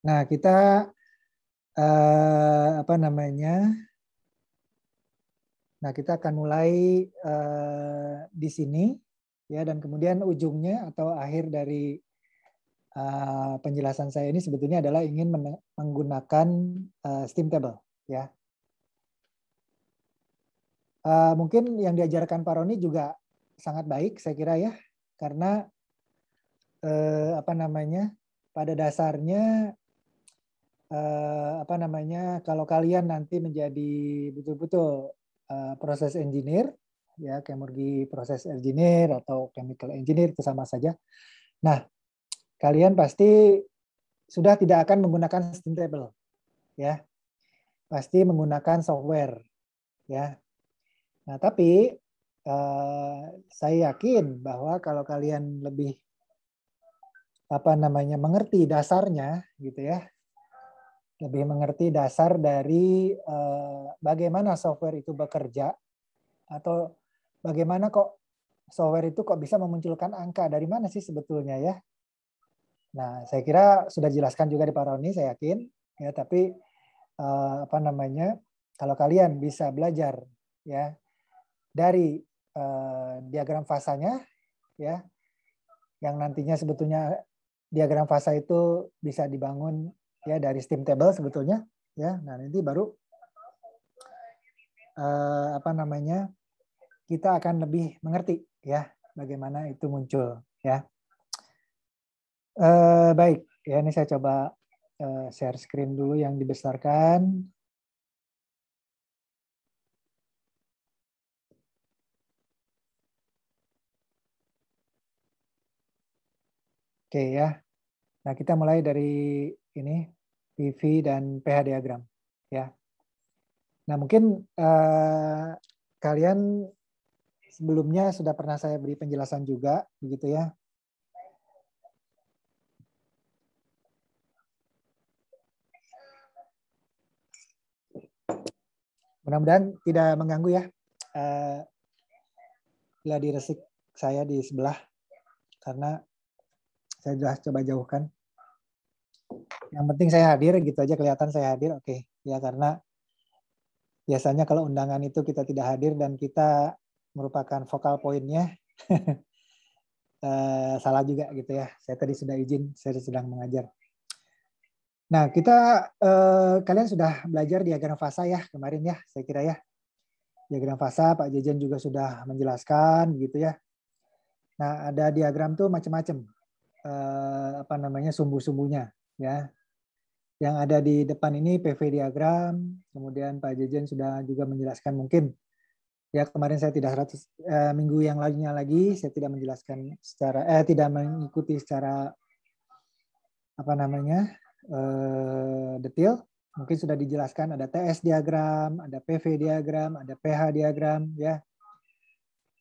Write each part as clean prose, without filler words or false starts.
Nah, kita apa namanya? Nah, kita akan mulai di sini ya, dan kemudian ujungnya atau akhir dari penjelasan saya ini sebetulnya adalah ingin menggunakan steam table ya. Mungkin yang diajarkan Pak Roni juga sangat baik saya kira ya, karena apa namanya, pada dasarnya apa namanya, kalau kalian nanti menjadi betul-betul proses engineer ya, Chemurgy proses engineer atau chemical engineer itu sama saja. Nah, kalian pasti sudah tidak akan menggunakan steam table ya, pasti menggunakan software ya. Nah, tapi saya yakin bahwa kalau kalian lebih apa namanya, mengerti dasarnya gitu ya, lebih mengerti dasar dari bagaimana software itu bekerja, atau bagaimana kok software itu kok bisa memunculkan angka, dari mana sih sebetulnya ya. Nah, saya kira sudah jelaskan juga di Pak Roni, saya yakin ya, tapi apa namanya, kalau kalian bisa belajar ya dari diagram fasanya ya, yang nantinya sebetulnya diagram fasa itu bisa dibangun ya dari steam table sebetulnya ya. Nah, nanti baru apa namanya, kita akan lebih mengerti ya bagaimana itu muncul ya. Baik ya, ini saya coba share screen dulu yang dibesarkan. Oke ya. Nah, kita mulai dari ini PV dan pH diagram ya. Nah, mungkin kalian sebelumnya sudah pernah saya beri penjelasan juga begitu ya. Mudah-mudahan tidak mengganggu ya. Gladi resik saya di sebelah, karena saya sudah coba jauhkan. Yang penting saya hadir gitu aja, kelihatan saya hadir, oke. Ya, karena biasanya kalau undangan itu kita tidak hadir dan kita merupakan vokal poinnya, salah juga gitu ya. Saya tadi sudah izin, saya sedang mengajar. Nah, kita kalian sudah belajar diagram fasa ya kemarin ya, saya kira ya. Diagram fasa Pak Jejen juga sudah menjelaskan gitu ya. Nah, ada diagram tuh macam-macam. Apa namanya, sumbu-sumbunya ya. Yang ada di depan ini PV diagram, kemudian Pak Jejen sudah juga menjelaskan mungkin ya, kemarin saya tidak 100 minggu yang lalunya lagi saya tidak menjelaskan secara tidak mengikuti secara apa namanya detail. Mungkin sudah dijelaskan ada TS diagram, ada PV diagram, ada pH diagram ya.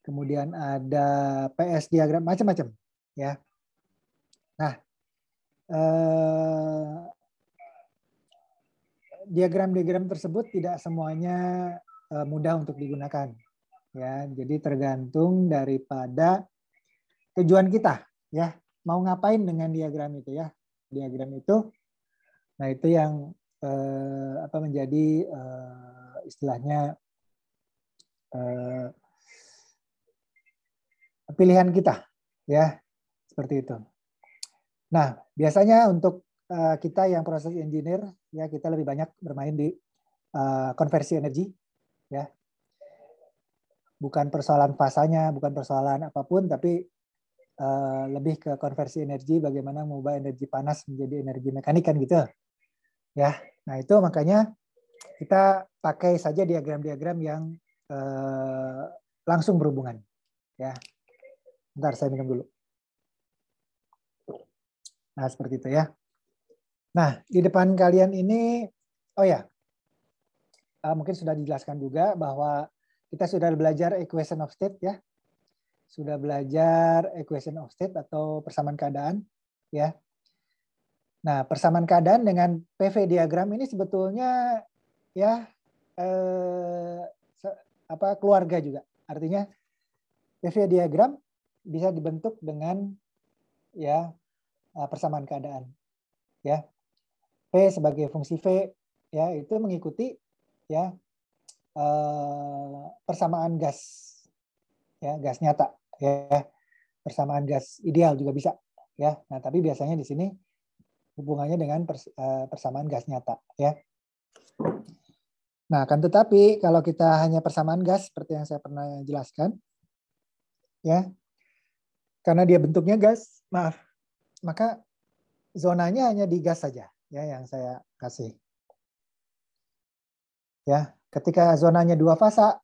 Kemudian ada PS diagram, macam-macam ya. Nah, diagram-diagram tersebut tidak semuanya mudah untuk digunakan ya. Jadi tergantung daripada tujuan kita ya, mau ngapain dengan diagram itu ya. Diagram itu, nah itu yang apa menjadi istilahnya pilihan kita ya, seperti itu. Nah, biasanya untuk kita yang proses engineer ya, kita lebih banyak bermain di konversi energi ya. Bukan persoalan fasanya, bukan persoalan apapun, tapi lebih ke konversi energi, bagaimana mengubah energi panas menjadi energi mekanik kan gitu ya. Nah, itu makanya kita pakai saja diagram-diagram yang langsung berhubungan ya. Bentar, saya minum dulu. Nah, seperti itu ya. Nah, di depan kalian ini, oh ya, mungkin sudah dijelaskan juga bahwa kita sudah belajar equation of state ya. Sudah belajar equation of state atau persamaan keadaan ya. Nah, persamaan keadaan dengan PV diagram ini sebetulnya ya apa, keluarga juga. Artinya PV diagram bisa dibentuk dengan ya persamaan keadaan. Ya, P sebagai fungsi V ya itu mengikuti ya persamaan gas ya, gas nyata ya, persamaan gas ideal juga bisa ya. Nah, tapi biasanya di sini hubungannya dengan persamaan gas nyata ya. Nah, kan tetapi kalau kita hanya persamaan gas seperti yang saya pernah jelaskan ya, karena dia bentuknya gas, maaf, maka zonanya hanya di gas saja ya yang saya kasih. Ya, ketika zonanya dua fasa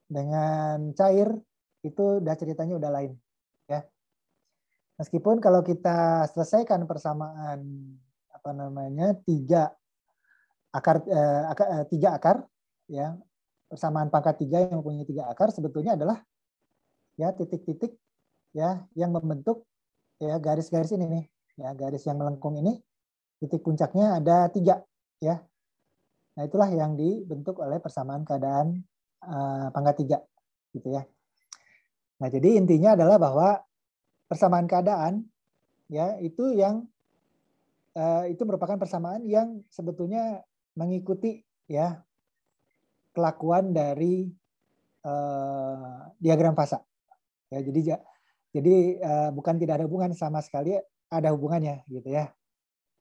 dengan cair itu udah ceritanya udah lain ya. Meskipun kalau kita selesaikan persamaan apa namanya tiga akar ya, persamaan pangkat 3 yang mempunyai 3 akar sebetulnya adalah ya titik-titik ya yang membentuk ya garis-garis ini nih ya, garis yang melengkung ini titik puncaknya ada 3 ya. Nah, itulah yang dibentuk oleh persamaan keadaan pangkat 3 gitu ya. Nah, jadi intinya adalah bahwa persamaan keadaan ya itu yang itu merupakan persamaan yang sebetulnya mengikuti ya kelakuan dari diagram fasa. Ya, jadi bukan tidak ada hubungan, sama sekali ada hubungannya gitu ya.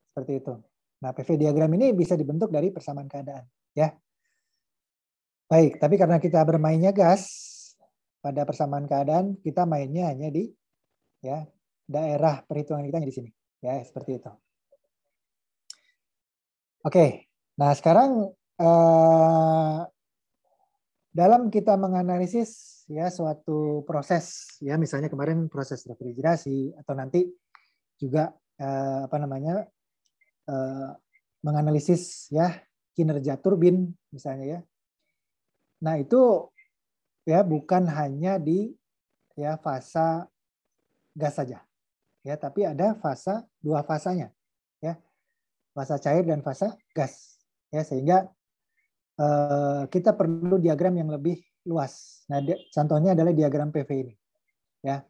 Seperti itu. Nah, PV diagram ini bisa dibentuk dari persamaan keadaan ya. Baik, tapi karena kita bermainnya gas pada persamaan keadaan, kita mainnya hanya di ya daerah perhitungan kita di sini ya, seperti itu. Oke. Nah, sekarang dalam kita menganalisis ya suatu proses ya, misalnya kemarin proses refrigerasi atau nanti juga apa namanya menganalisis ya kinerja turbin misalnya ya. Nah, itu ya bukan hanya di ya fasa gas saja ya, tapi ada dua fasanya ya, fasa cair dan fasa gas ya, sehingga kita perlu diagram yang lebih luas. Nah, contohnya adalah diagram PV ini ya,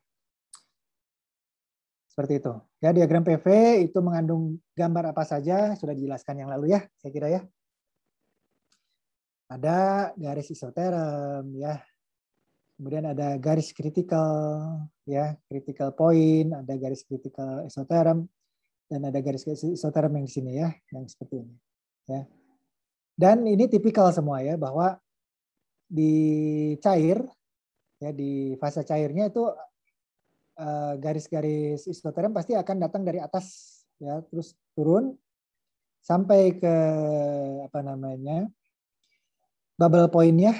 seperti itu ya. Diagram PV itu mengandung gambar apa saja sudah dijelaskan yang lalu ya, saya kira ya. Ada garis isoterm ya, kemudian ada garis kritikal ya, critical point, ada garis kritikal isoterm, dan ada garis isoterm yang di sini ya, yang seperti ini ya. Dan ini tipikal semua ya, bahwa di cair ya, di fase cairnya itu garis-garis isoterm pasti akan datang dari atas ya, terus turun sampai ke apa namanya bubble point-nya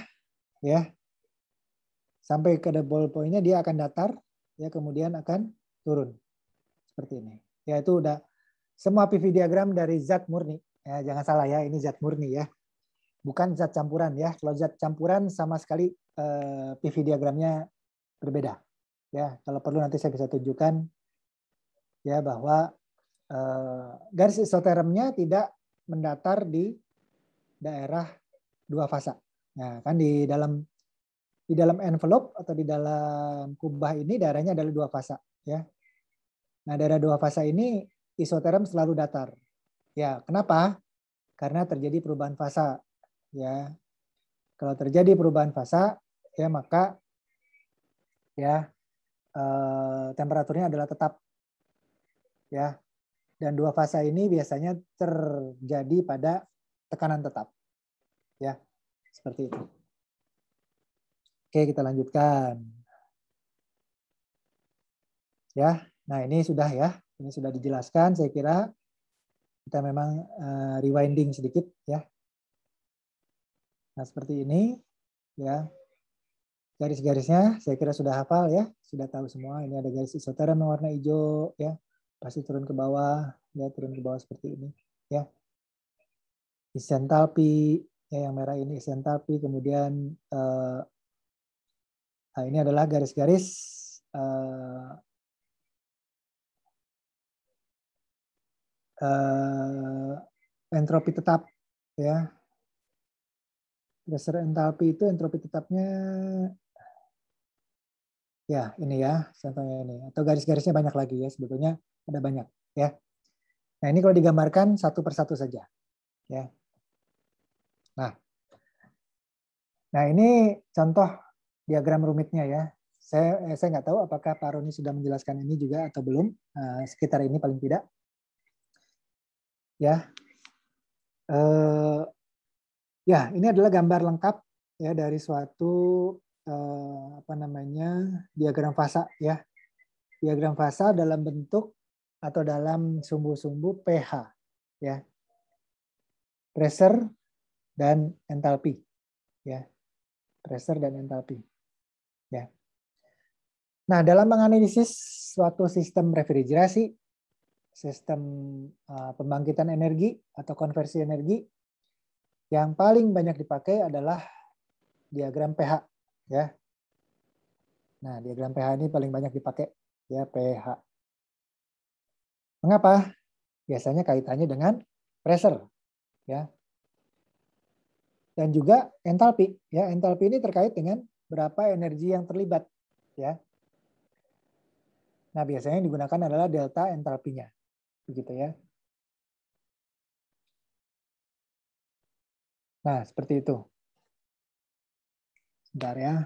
ya, sampai ke bubble point-nya dia akan datar ya, kemudian akan turun seperti ini ya. Itu udah semua PV diagram dari zat murni ya, jangan salah ya, ini zat murni ya, bukan zat campuran ya. Kalau zat campuran sama sekali PV diagramnya berbeda ya. Kalau perlu nanti saya bisa tunjukkan ya bahwa garis isotermnya tidak mendatar di daerah dua fasa. Nah, kan di dalam envelope atau di dalam kubah ini daerahnya adalah dua fasa ya. Nah, daerah dua fasa ini isoterm selalu datar. Ya, kenapa? Karena terjadi perubahan fasa ya. Kalau terjadi perubahan fasa ya, maka ya temperaturnya adalah tetap ya. Dan dua fasa ini biasanya terjadi pada tekanan tetap ya. Seperti itu. Oke, kita lanjutkan. Ya. Nah, ini sudah ya. Ini sudah dijelaskan, saya kira kita memang rewinding sedikit ya. Nah, seperti ini ya. Garis-garisnya saya kira sudah hafal ya, sudah tahu semua. Ini ada garis isoterm yang warna hijau ya. Pasti turun ke bawah, ya turun ke bawah seperti ini ya. Isentalpi ya, yang merah ini isentalpi, kemudian nah, ini adalah garis-garis entropi tetap ya. Dasar entalpi itu entropi tetapnya Ya, ini ya contohnya ini. Atau garis-garisnya banyak lagi ya, sebetulnya ada banyak ya. Nah, ini kalau digambarkan satu persatu saja ya. Nah, ini contoh diagram rumitnya ya. Saya nggak tahu apakah Pak Roni sudah menjelaskan ini juga atau belum. Sekitar ini paling tidak. Ya, ya ini adalah gambar lengkap ya dari suatu apa namanya diagram fasa ya. Diagram fasa dalam bentuk atau dalam sumbu-sumbu pH ya. Pressure dan entalpi ya. Pressure dan entalpi ya. Nah, dalam menganalisis suatu sistem refrigerasi, sistem pembangkitan energi atau konversi energi, yang paling banyak dipakai adalah diagram pH ya. Nah, diagram pH ini paling banyak dipakai ya, pH. Mengapa? Biasanya kaitannya dengan pressure ya. Dan juga entalpi ya. Entalpi ini terkait dengan berapa energi yang terlibat ya. Nah, biasanya yang digunakan adalah delta entalpinya. Begitu ya. Nah, seperti itu. Sebentar ya.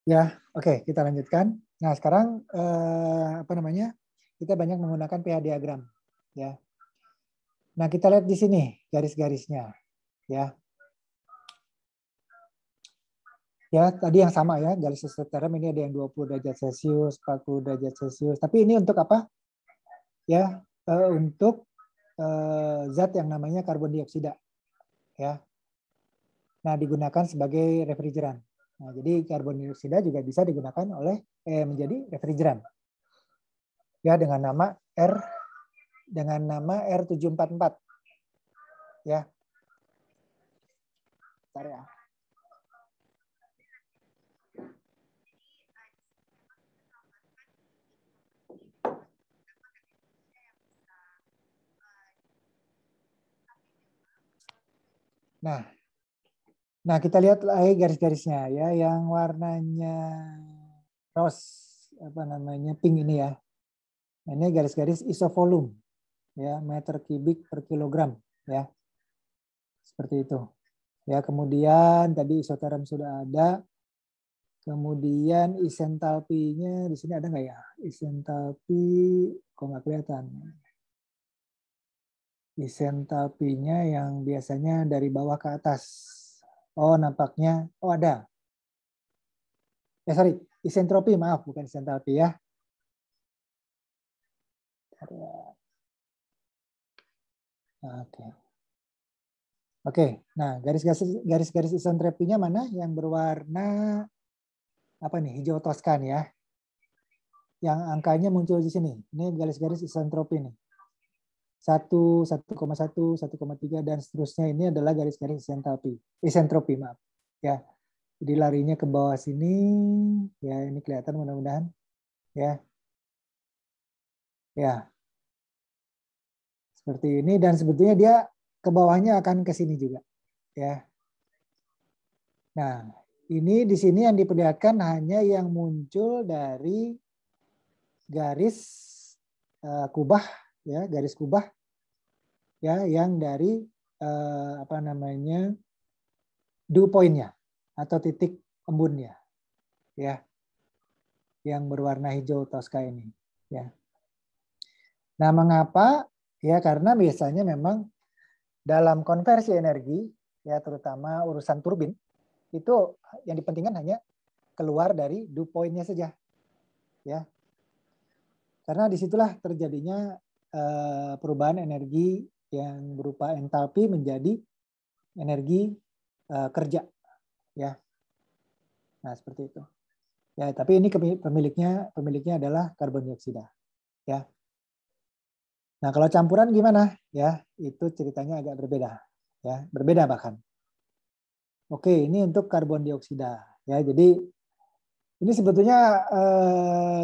Ya, oke, kita lanjutkan. Nah, sekarang apa namanya? Kita banyak menggunakan pH diagram, ya. Nah, kita lihat di sini garis-garisnya, ya. Ya, tadi yang sama ya, garis isoterm ini ada yang 20 derajat Celcius, 40 derajat Celcius. Tapi ini untuk apa? Ya, untuk zat yang namanya karbon dioksida, ya. Nah, digunakan sebagai refrigeran. Nah, jadi karbon dioksida juga bisa digunakan menjadi refrigeran. Ya, dengan nama R744. Ya. Bentar ya. Nah, kita lihat lagi garis-garisnya ya, yang warnanya rose apa namanya pink ini ya. Ini garis-garis isovolume ya, meter kubik per kilogram ya. Seperti itu. Ya, kemudian tadi isoterm sudah ada. Kemudian isentalpinya di sini ada nggak ya? Isentalpi kok nggak kelihatan. Isentalpinya yang biasanya dari bawah ke atas. Oh, nampaknya. Oh, ada. Sorry. Isentropi, maaf. Bukan isentalpi ya. Oke. Oke. Nah, garis-garis isentropinya mana? Yang berwarna apa nih? Hijau toskan ya. Yang angkanya muncul di sini. Ini garis-garis isentropi nih. 1, 1,1, 1,3 dan seterusnya ini adalah garis-garis isentropi, maaf. Ya. Jadi larinya ke bawah sini, ya ini kelihatan mudah-mudahan, ya, ya, seperti ini dan sebetulnya dia ke bawahnya akan ke sini juga, ya. Nah, ini di sini yang diperlihatkan hanya yang muncul dari garis kubah, ya, garis kubah, ya, yang dari apa namanya dew point-nya atau titik embunnya, ya, yang berwarna hijau toska ini, ya. Nah, mengapa? Ya, karena biasanya memang dalam konversi energi, ya terutama urusan turbin, itu yang dipentingkan hanya keluar dari dew point-nya saja, ya. Karena disitulah terjadinya perubahan energi yang berupa entalpi menjadi energi kerja, ya. Nah, seperti itu. Ya, tapi ini pemiliknya adalah karbon dioksida, ya. Nah, kalau campuran gimana? Ya, itu ceritanya agak berbeda, ya, berbeda bahkan. Oke, ini untuk karbon dioksida. Ya, jadi ini sebetulnya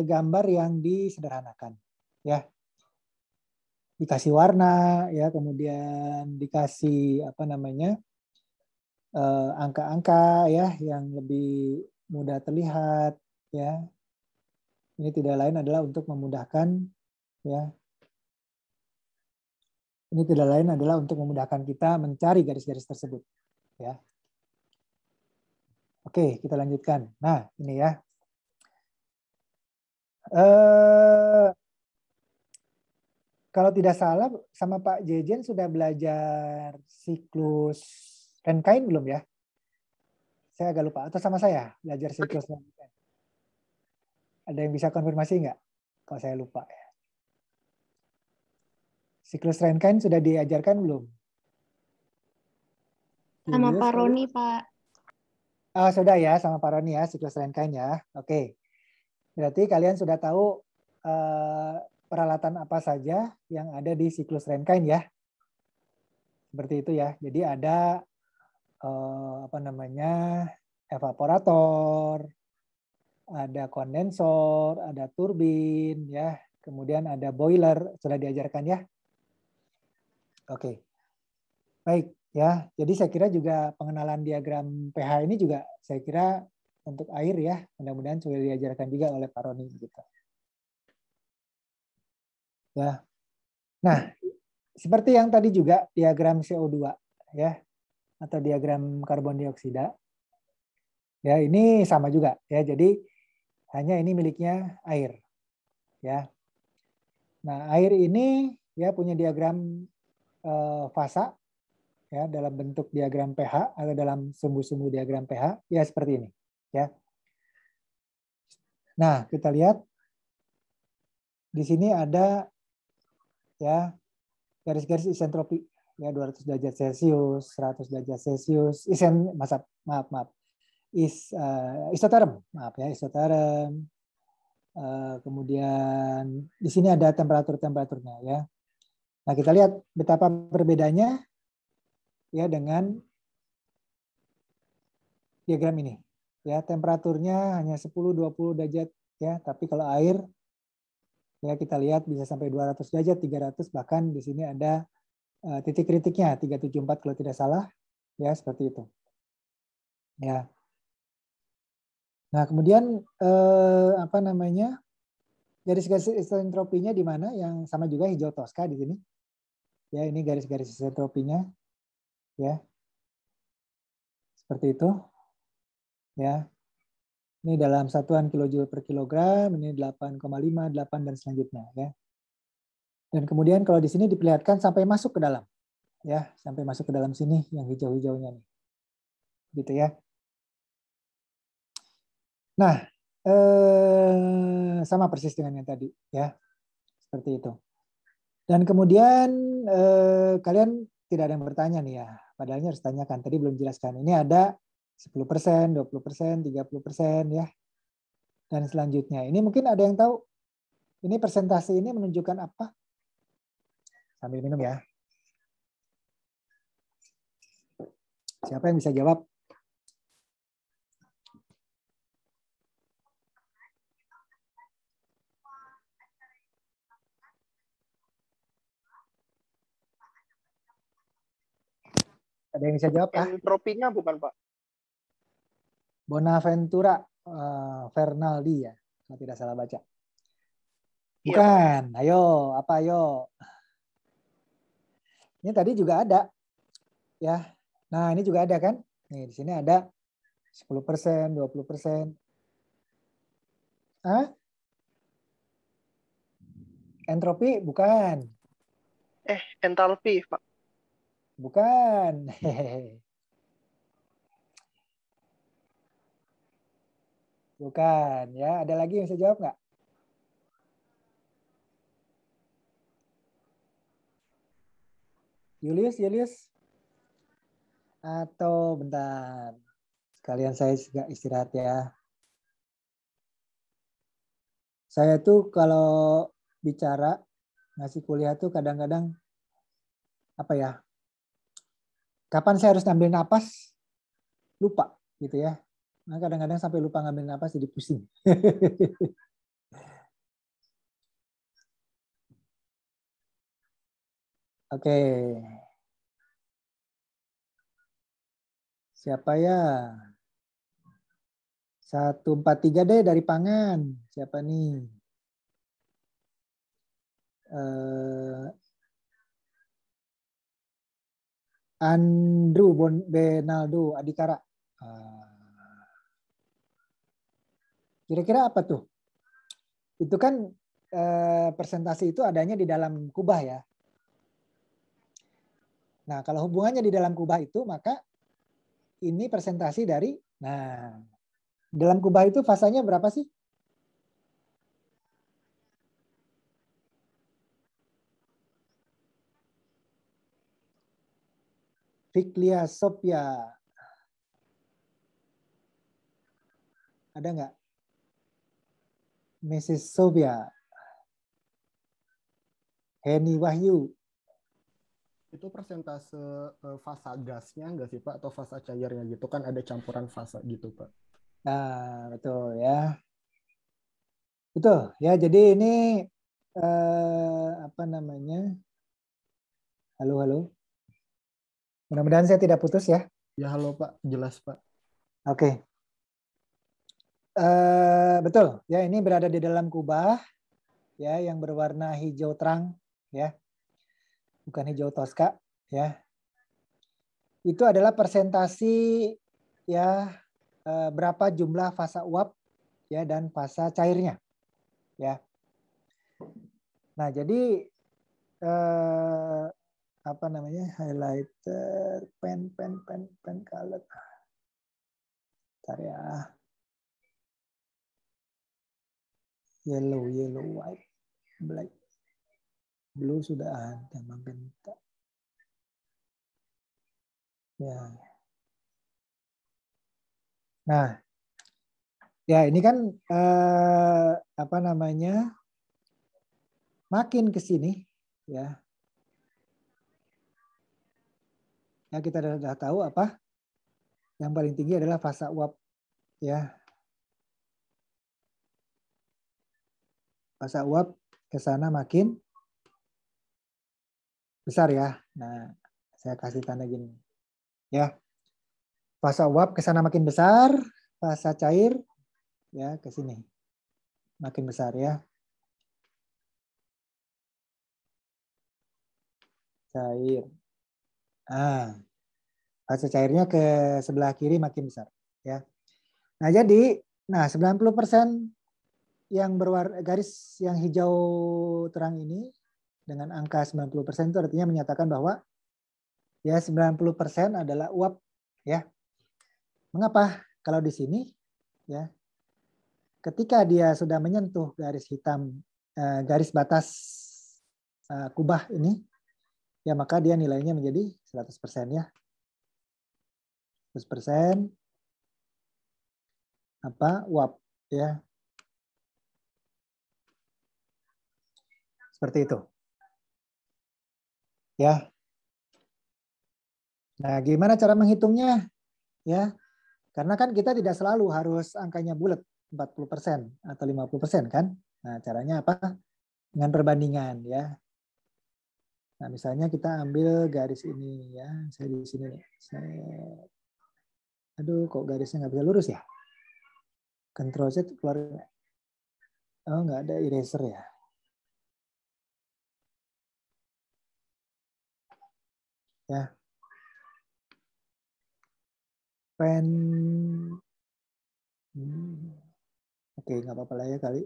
gambar yang disederhanakan. Ya, dikasih warna, ya, kemudian dikasih apa namanya angka-angka ya yang lebih mudah terlihat. Ya, ini tidak lain adalah untuk memudahkan ya. Ini tidak lain adalah untuk memudahkan kita mencari garis-garis tersebut. Ya. Oke, kita lanjutkan. Nah, ini ya. Kalau tidak salah, sama Pak Jejen sudah belajar siklus Rankine belum ya? Saya agak lupa. Atau sama saya belajar siklus Rankine? Ada yang bisa konfirmasi nggak? Kalau saya lupa ya. Siklus Rankine sudah diajarkan belum? Sama Pak Roni, Pak. Ah, sudah ya, sama Pak Roni ya, siklus Rankine ya. Oke. Berarti kalian sudah tahu peralatan apa saja yang ada di siklus Rankine ya. Seperti itu ya. Jadi ada apa namanya evaporator, ada kondensor, ada turbin ya, kemudian ada boiler, sudah diajarkan ya. Oke. Baik ya. Jadi saya kira juga pengenalan diagram pH ini juga saya kira untuk air ya, mudah-mudahan sudah diajarkan juga oleh Pak Roni gitu. Ya. Nah, seperti yang tadi juga diagram CO2 ya atau diagram karbon dioksida. Ya, ini sama juga ya. Jadi hanya ini miliknya air. Ya. Nah, air ini ya punya diagram fasa ya dalam bentuk diagram pH atau dalam sumbu-sumbu diagram pH ya seperti ini ya. Nah, kita lihat di sini ada ya garis-garis isentropi ya 200 derajat Celcius, 100 derajat Celcius, maaf. Isoterm, maaf ya, isoterm. Kemudian di sini ada temperaturnya ya. Nah, kita lihat betapa berbedanya ya dengan diagram ini. Ya, temperaturnya hanya 10-20 derajat ya, tapi kalau air ya kita lihat bisa sampai 200 derajat, 300, bahkan di sini ada titik kritiknya 374 kalau tidak salah. Ya, seperti itu. Ya. Nah, kemudian apa namanya? Garis-garis isentropinya di mana? Yang sama juga hijau toska di sini. Ya, ini garis-garis isentropinya. Ya. Seperti itu. Ya. Ini dalam satuan kilojoule per kilogram, ini 8,5, 8 dan selanjutnya ya. Dan kemudian kalau di sini diperlihatkan sampai masuk ke dalam. Ya, sampai masuk ke dalam sini yang hijau-hijaunya nih. Gitu ya. Nah, sama persis dengan yang tadi ya. Seperti itu. Dan kemudian kalian tidak ada yang bertanya nih ya. Padahalnya harus tanyakan. Tadi belum jelaskan. Ini ada 10%, 20%, 30% ya. Dan selanjutnya. Ini mungkin ada yang tahu. Ini persentase ini menunjukkan apa? Sambil minum ya. Siapa yang bisa jawab? Ada yang bisa jawab kah? Entropinya bukan, Pak? Bonaventura Fernaldi ya, kalau tidak salah baca. Iya, Bukan. Ayo, apa ayo? Ini tadi juga ada. Ya. Nah, ini juga ada kan? Nih, di sini ada 10%, 20%. Hah? Entropi bukan. entalpi, Pak. Bukan. Hehehe. Bukan ya. Ada lagi yang bisa jawab nggak? Julius? Atau bentar. Sekalian saya juga istirahat ya. Saya tuh kalau bicara ngasih kuliah tuh kadang-kadang apa ya? Kapan saya harus ambil napas? lupa gitu ya. Nah, kadang-kadang sampai lupa ngambil napas jadi pusing. Oke. Siapa ya? 143 deh dari Pangan. Siapa nih? Andrew Benaldo Adikara. Kira-kira apa tuh? Itu kan presentasi itu adanya di dalam kubah ya. Nah, kalau hubungannya di dalam kubah itu, maka ini presentasi dari, nah, dalam kubah itu fasanya berapa sih? Fiklia Sophia. Ada nggak? Mrs. Sophia. Henny Wahyu. Itu persentase fasa gasnya nggak sih Pak? Atau fasa cairnya gitu kan ada campuran fasa gitu Pak. Nah, betul ya. Betul ya. Jadi ini apa namanya? Halo, halo. Mudah-mudahan saya tidak putus ya. Ya halo Pak, jelas Pak. Oke. Betul ya, ini berada di dalam kubah ya yang berwarna hijau terang ya. Bukan hijau toska ya. Itu adalah presentasi ya berapa jumlah fasa uap ya dan fasa cairnya ya. Nah, jadi apa namanya? Highlighter, pen color. Bentar ya. Yellow, white, black. Blue sudah ada, magenta. Ya. Nah, ya ini kan apa namanya? Makin ke sini ya. Ya kita sudah tahu apa? Yang paling tinggi adalah fasa uap ya. Fasa uap ke sana makin besar ya. Nah, saya kasih tanda gini. Ya. Fasa uap ke sana makin besar, fasa cair ya ke sini makin besar ya. Cair. Ah, fase cairnya ke sebelah kiri makin besar ya. Nah, jadi 90% yang berwarna garis yang hijau terang ini dengan angka 90% itu artinya menyatakan bahwa ya 90% adalah uap ya. Mengapa? Kalau di sini ya ketika dia sudah menyentuh garis hitam garis batas kubah ini ya maka dia nilainya menjadi 100% ya. 100% apa uap ya. Seperti itu. Ya. Nah, gimana cara menghitungnya? Ya. Karena kan kita tidak selalu harus angkanya bulat 40% atau 50% kan? Nah, caranya apa? Dengan perbandingan ya. Nah, misalnya kita ambil garis ini ya. Saya di sini nih. Aduh, kok garisnya nggak bisa lurus ya? Ctrl Z keluar. Oh, nggak ada eraser ya. Ya. Pen. Oke, nggak apa-apa lah ya kali.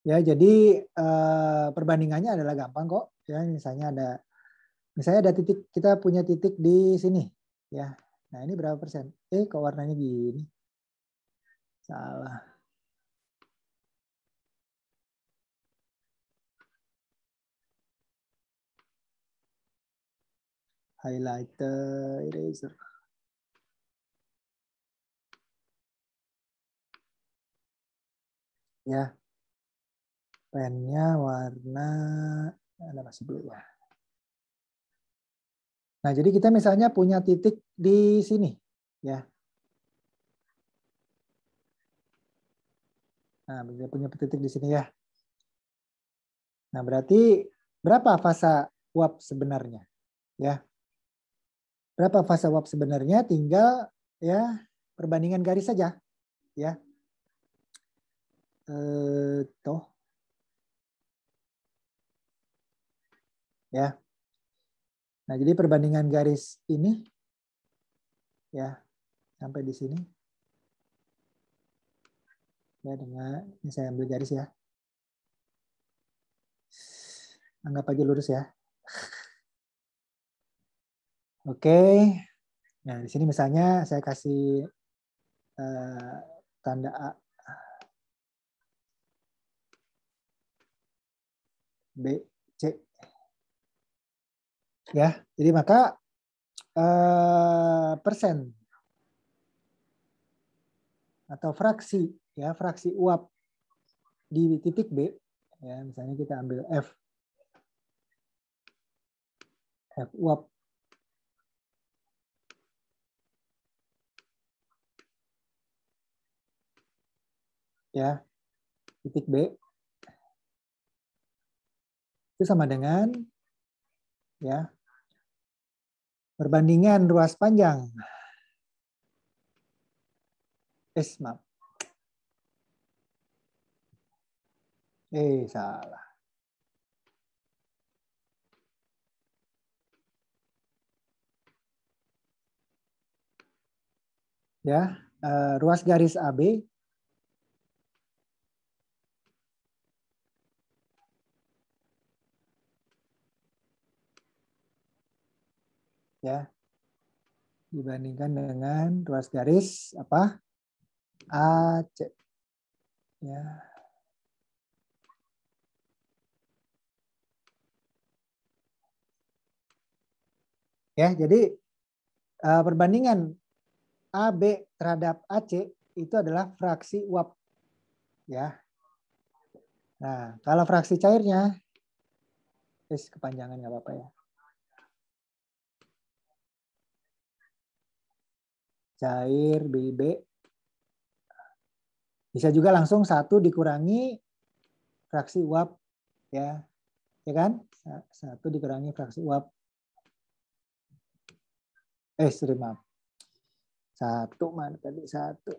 Ya, jadi perbandingannya adalah gampang kok. Ya, misalnya ada titik, kita punya titik di sini. Ya, nah ini berapa persen? Kok warnanya gini? Salah. highlighter, eraser. Ya, pennya warna masih blue ya. Nah, jadi kita misalnya punya titik di sini, ya. Nah, kita punya titik di sini ya. Nah, berarti berapa fasa uap sebenarnya, ya? Berapa fasa uap sebenarnya? Tinggal ya perbandingan garis saja, ya. Toh, ya. Nah, jadi perbandingan garis ini, ya, sampai di sini. Ya, dengan ini saya ambil garis ya. Anggap aja lurus ya. Oke. Nah, di sini misalnya saya kasih tanda A, B, C. Ya, jadi maka persen atau fraksi, ya, fraksi uap di titik B, ya, misalnya kita ambil F uap, ya, titik B itu sama dengan, ya, perbandingan ruas panjang. Maaf. Salah. Ya, ruas garis AB ya dibandingkan dengan ruas garis apa? AC. Ya. Ya, jadi perbandingan AB terhadap AC itu adalah fraksi uap, ya. Nah, kalau fraksi cairnya, kepanjangan nggak apa-apa ya. Cair BB bisa juga langsung 1 dikurangi fraksi uap, ya, ya kan? 1 dikurangi fraksi uap. Maaf. 1 mana tadi 1.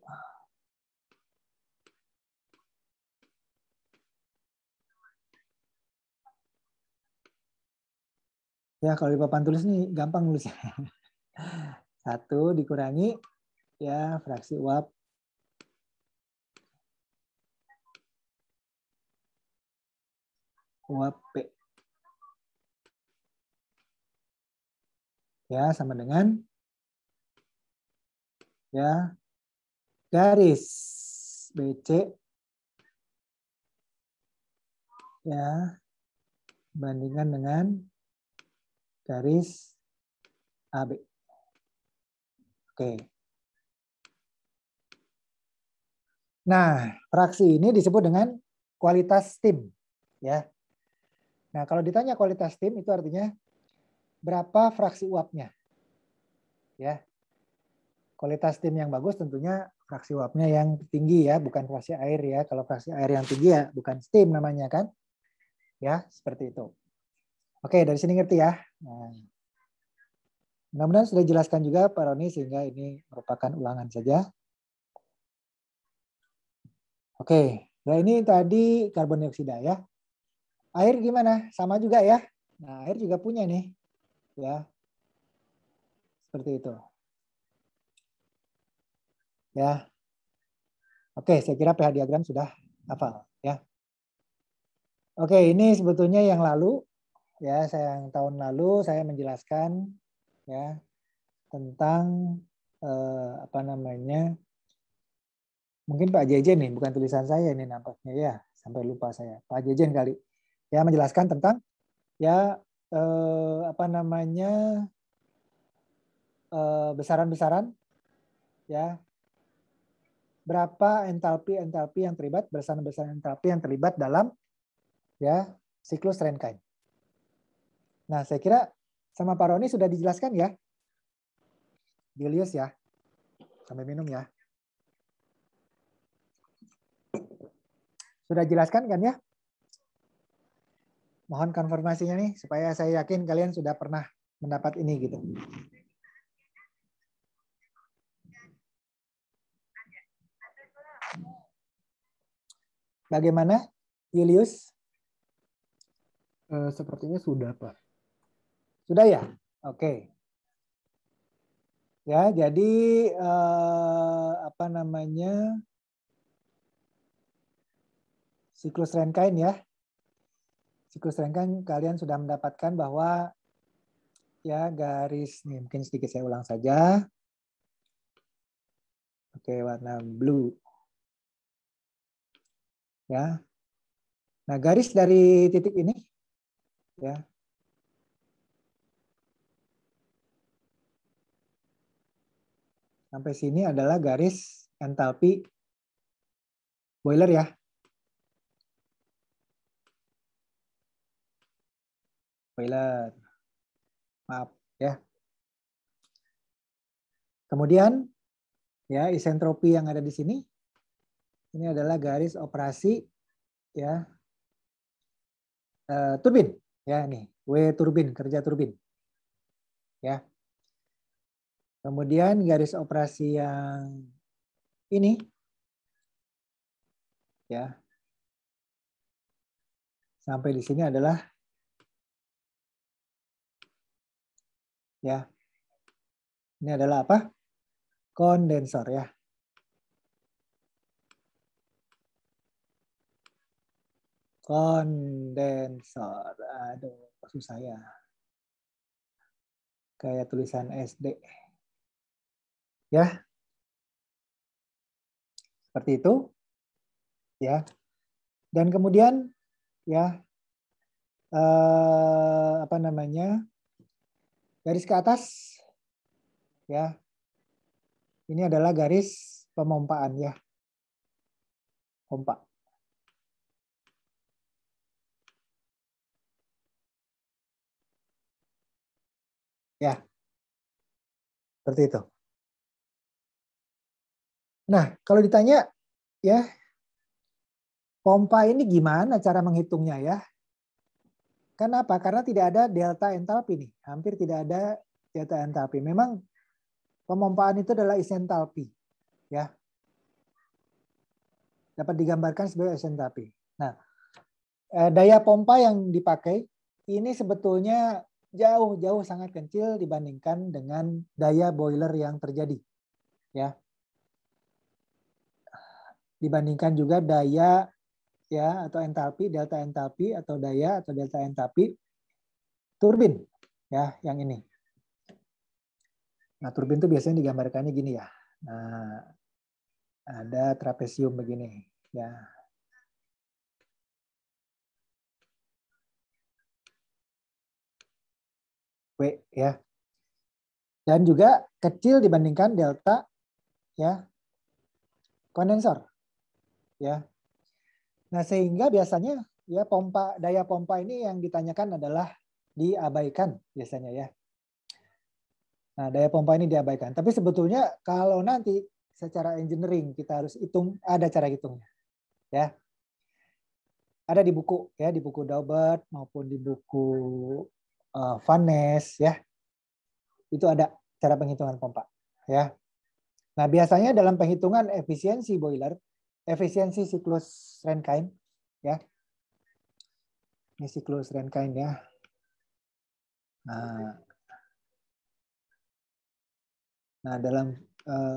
Ya, kalau di papan tulis nih gampang nulisnya. 1 dikurangi ya fraksi uap P. Ya, sama dengan ya garis BC ya bandingkan dengan garis AB. Oke. Nah, fraksi ini disebut dengan kualitas tim, ya. Nah, kalau ditanya kualitas tim itu artinya berapa fraksi uapnya, ya. Kualitas tim yang bagus tentunya fraksi uapnya yang tinggi ya, bukan fraksi air ya. Kalau fraksi air yang tinggi ya bukan steam namanya kan, ya seperti itu. Oke, dari sini ngerti ya. Nah, mudah-mudahan sudah dijelaskan juga Pak Roni sehingga ini merupakan ulangan saja. Oke, ya ini tadi karbon dioksida ya. Air gimana? Sama juga ya. Nah, air juga punya nih. Ya. Seperti itu. Ya. Oke, saya kira pH diagram sudah hafal ya. Oke, ini sebetulnya yang lalu ya, yang tahun lalu saya menjelaskan ya tentang apa namanya? Mungkin Pak Jejen nih, bukan tulisan saya ini nampaknya ya, sampai lupa saya. Pak Jejen kali ya menjelaskan tentang ya apa namanya besaran-besaran, ya. Berapa entalpi yang terlibat, besaran-besaran entalpi yang terlibat dalam ya siklus Rankine. Nah, saya kira sama Pak Roni sudah dijelaskan ya. Julius ya. Sampai minum ya. Sudah jelaskan kan ya? Mohon konfirmasinya nih supaya saya yakin kalian sudah pernah mendapat ini gitu. Bagaimana, Julius? Sepertinya sudah, Pak. Sudah ya? Oke. Ya, jadi apa namanya? Siklus Rankine ya. Siklus Rankine kalian sudah mendapatkan bahwa ya garis nih, mungkin sedikit saya ulang saja. Oke, warna blue. Ya. Nah, garis dari titik ini ya. Sampai sini adalah garis entalpi boiler ya. Boiler. Maaf ya. Kemudian ya isentropi yang ada di sini ini adalah garis operasi ya turbin ya nih W turbin, kerja turbin ya. Kemudian garis operasi yang ini ya sampai di sini adalah ya ini adalah apa? Kondensor ya. Kondensor. Aduh, susah ya. Kayak tulisan SD. Ya. Seperti itu. Ya. Dan kemudian ya apa namanya? Garis ke atas ya. Ini adalah garis pemompaan ya. Pompa. Ya. Seperti itu. Nah, kalau ditanya ya pompa ini gimana cara menghitungnya ya? Kenapa? Karena tidak ada delta entalpi nih. Hampir tidak ada delta entalpi. Memang pemompaan itu adalah isentalpi. Ya. Dapat digambarkan sebagai isentalpi. Nah, daya pompa yang dipakai ini sebetulnya jauh-jauh sangat kecil dibandingkan dengan daya boiler yang terjadi. Ya. Dibandingkan juga daya ya atau entalpi, delta entalpi atau daya atau delta entalpi turbin ya yang ini. Nah, turbin itu biasanya digambarkannya gini ya. Nah, ada trapesium begini ya. W ya. Dan juga kecil dibandingkan delta ya kondensor ya. Nah, sehingga biasanya ya daya pompa ini yang ditanyakan adalah diabaikan biasanya ya. Nah, daya pompa ini diabaikan. Tapi sebetulnya kalau nanti secara engineering kita harus hitung, ada cara hitungnya. Ya. Ada di buku ya, di buku Daubert maupun di buku Van Ness ya. Itu ada cara penghitungan pompa ya. Nah, biasanya dalam penghitungan efisiensi boiler, efisiensi siklus Rankine ya. Ini siklus Rankine ya. Nah, dalam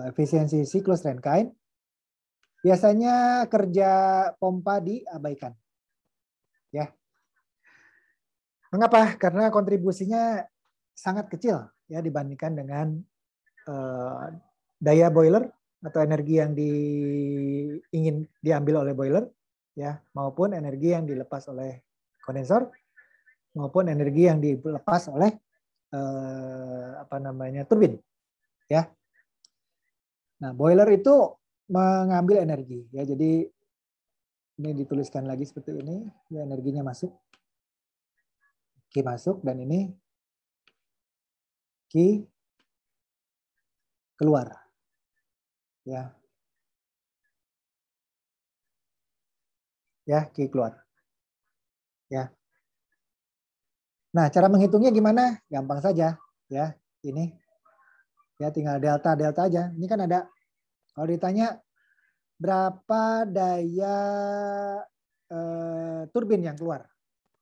efisiensi siklus Rankine biasanya kerja pompa diabaikan. Ya. Mengapa? Karena kontribusinya sangat kecil ya dibandingkan dengan daya boiler atau energi yang ingin diambil oleh boiler ya maupun energi yang dilepas oleh kondensor maupun energi yang dilepas oleh turbin ya. Nah, boiler itu mengambil energi ya. Jadi ini dituliskan lagi seperti ini, ya energinya masuk. Q masuk dan ini Q keluar. Ya. Ya, Q keluar. Ya. Nah, cara menghitungnya gimana? Gampang saja, ya. Ini ya tinggal delta aja. Ini kan ada, kalau ditanya berapa daya turbin yang keluar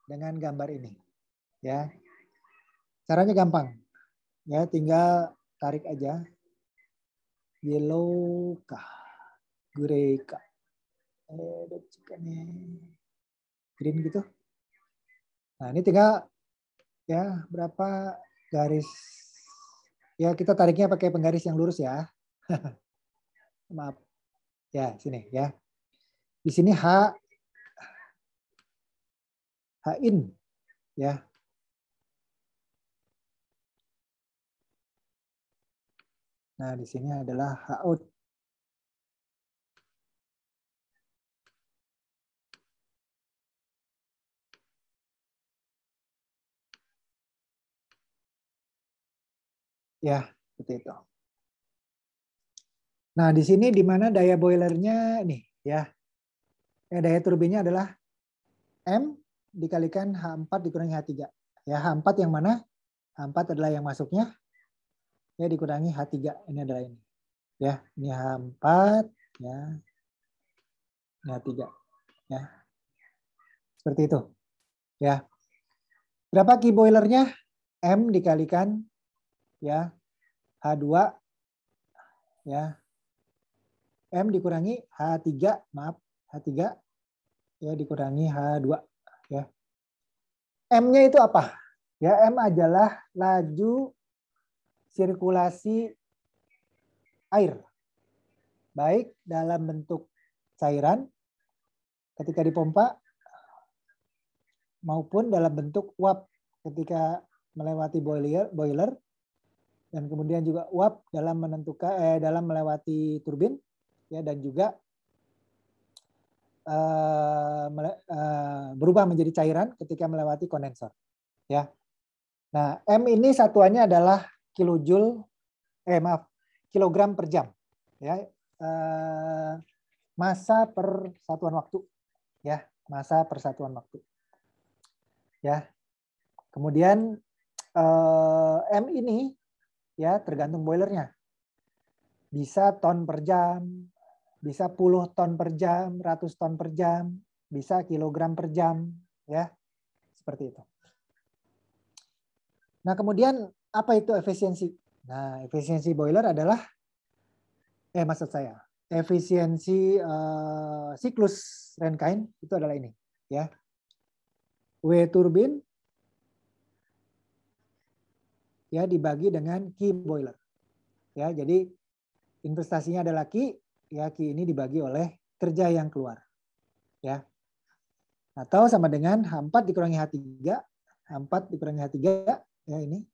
dengan gambar ini, ya. Caranya gampang, ya. Tinggal tarik aja. Yellow kah, grey kah, green gitu. Nah, ini tinggal ya berapa garis. Ya, kita tariknya pakai penggaris yang lurus ya. Maaf. Ya, sini ya. Di sini H in ya. Nah, di sini adalah H out. Ya, seperti itu. Nah, di sini di mana daya boilernya nih ya. Daya turbinnya adalah M dikalikan H4 dikurangi H3. Ya, H4 yang mana? H4 adalah yang masuknya. Ya, dikurangi H3. Ini adalah ini. Ya, ini H4 ya. Ini H3 ya. Seperti itu. Ya. Berapa key boilernya? M dikalikan ya H2 ya. M dikurangi H3, maaf, H3 ya dikurangi H2 ya. M-nya itu apa? Ya, M adalah laju sirkulasi air. Baik dalam bentuk cairan ketika dipompa maupun dalam bentuk uap ketika melewati boiler dan kemudian juga uap dalam menentukan dalam melewati turbin ya, dan juga berubah menjadi cairan ketika melewati kondensor ya. Nah, M ini satuannya adalah kilogram per jam ya. Massa per satuan waktu ya, massa per satuan waktu ya. Kemudian M ini ya tergantung boilernya, bisa ton per jam, bisa puluh ton per jam, ratus ton per jam, bisa kilogram per jam ya, seperti itu. Nah, kemudian apa itu efisiensi? Nah, efisiensi boiler adalah efisiensi siklus Rankine itu adalah ini ya. W turbin ya dibagi dengan Q boiler. Ya, jadi investasinya adalah Q, ya Q ini dibagi oleh kerja yang keluar. Ya. Atau sama dengan H4 dikurangi H3, H4 dikurangi H3 ya ini.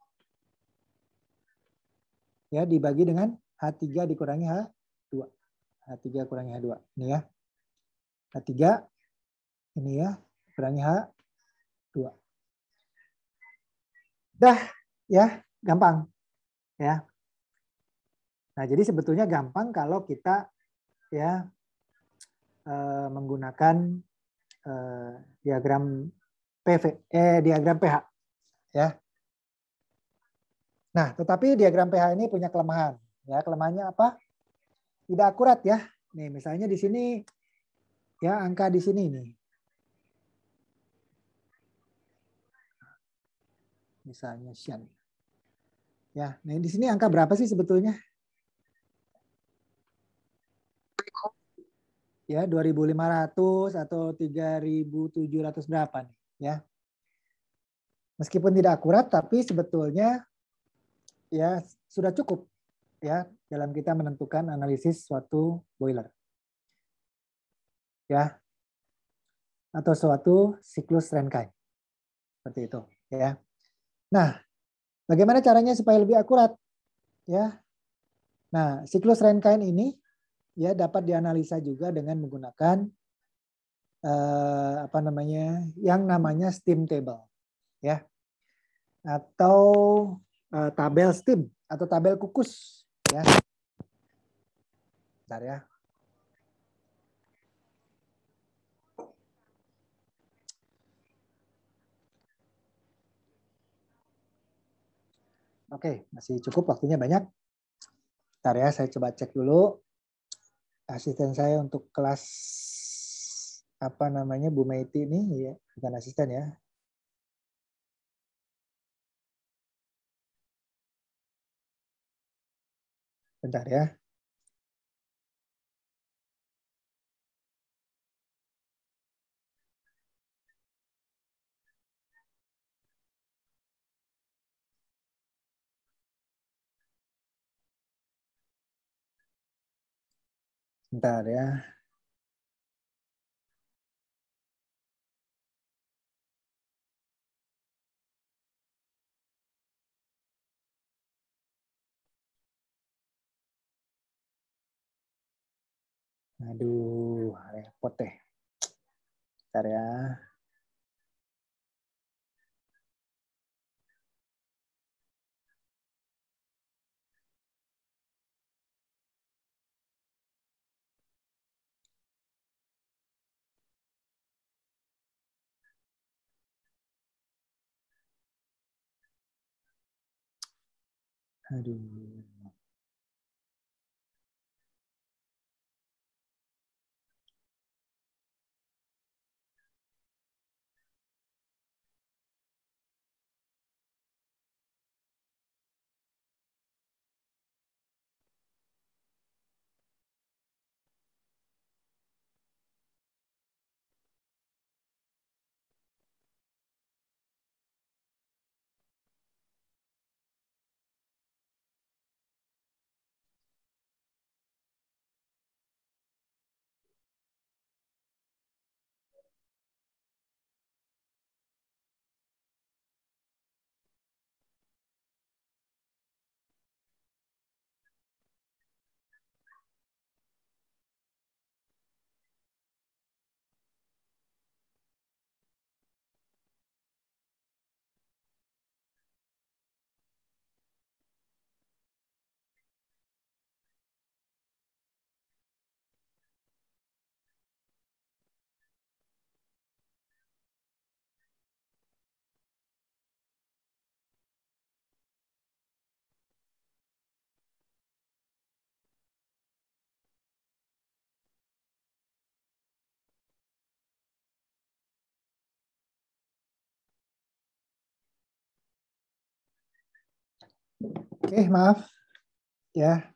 Ya, dibagi dengan H3 dikurangi H2. H3 kurangi H2. Ini ya. H3 ini ya, kurangi H2. Dah, ya, gampang. Ya. Nah, jadi sebetulnya gampang kalau kita ya menggunakan diagram diagram pH ya. Nah, tetapi diagram pH ini punya kelemahan. Ya, kelemahannya apa? Tidak akurat ya. Nih, misalnya di sini ya angka di sini nih. Misalnya Shan. Ya, nah di sini angka berapa sih sebetulnya? Ya, 2.500 atau 3.700 berapa nih, ya. Meskipun tidak akurat, tapi sebetulnya ya sudah cukup ya dalam kita menentukan analisis suatu boiler. Ya. Atau suatu siklus Rankine. Seperti itu, ya. Nah, bagaimana caranya supaya lebih akurat? Ya. Nah, siklus Rankine ini ya dapat dianalisa juga dengan menggunakan yang namanya steam table, ya, atau tabel steam atau tabel kukus, ya. Bentar ya. Oke, masih cukup, waktunya banyak. Bentar ya, saya coba cek dulu asisten saya untuk kelas Bu Maiti ini, ya, bukan asisten ya. Bentar ya. Bentar ya. Aduh, repot deh. Bentar ya. Aduh. Oke, maaf ya.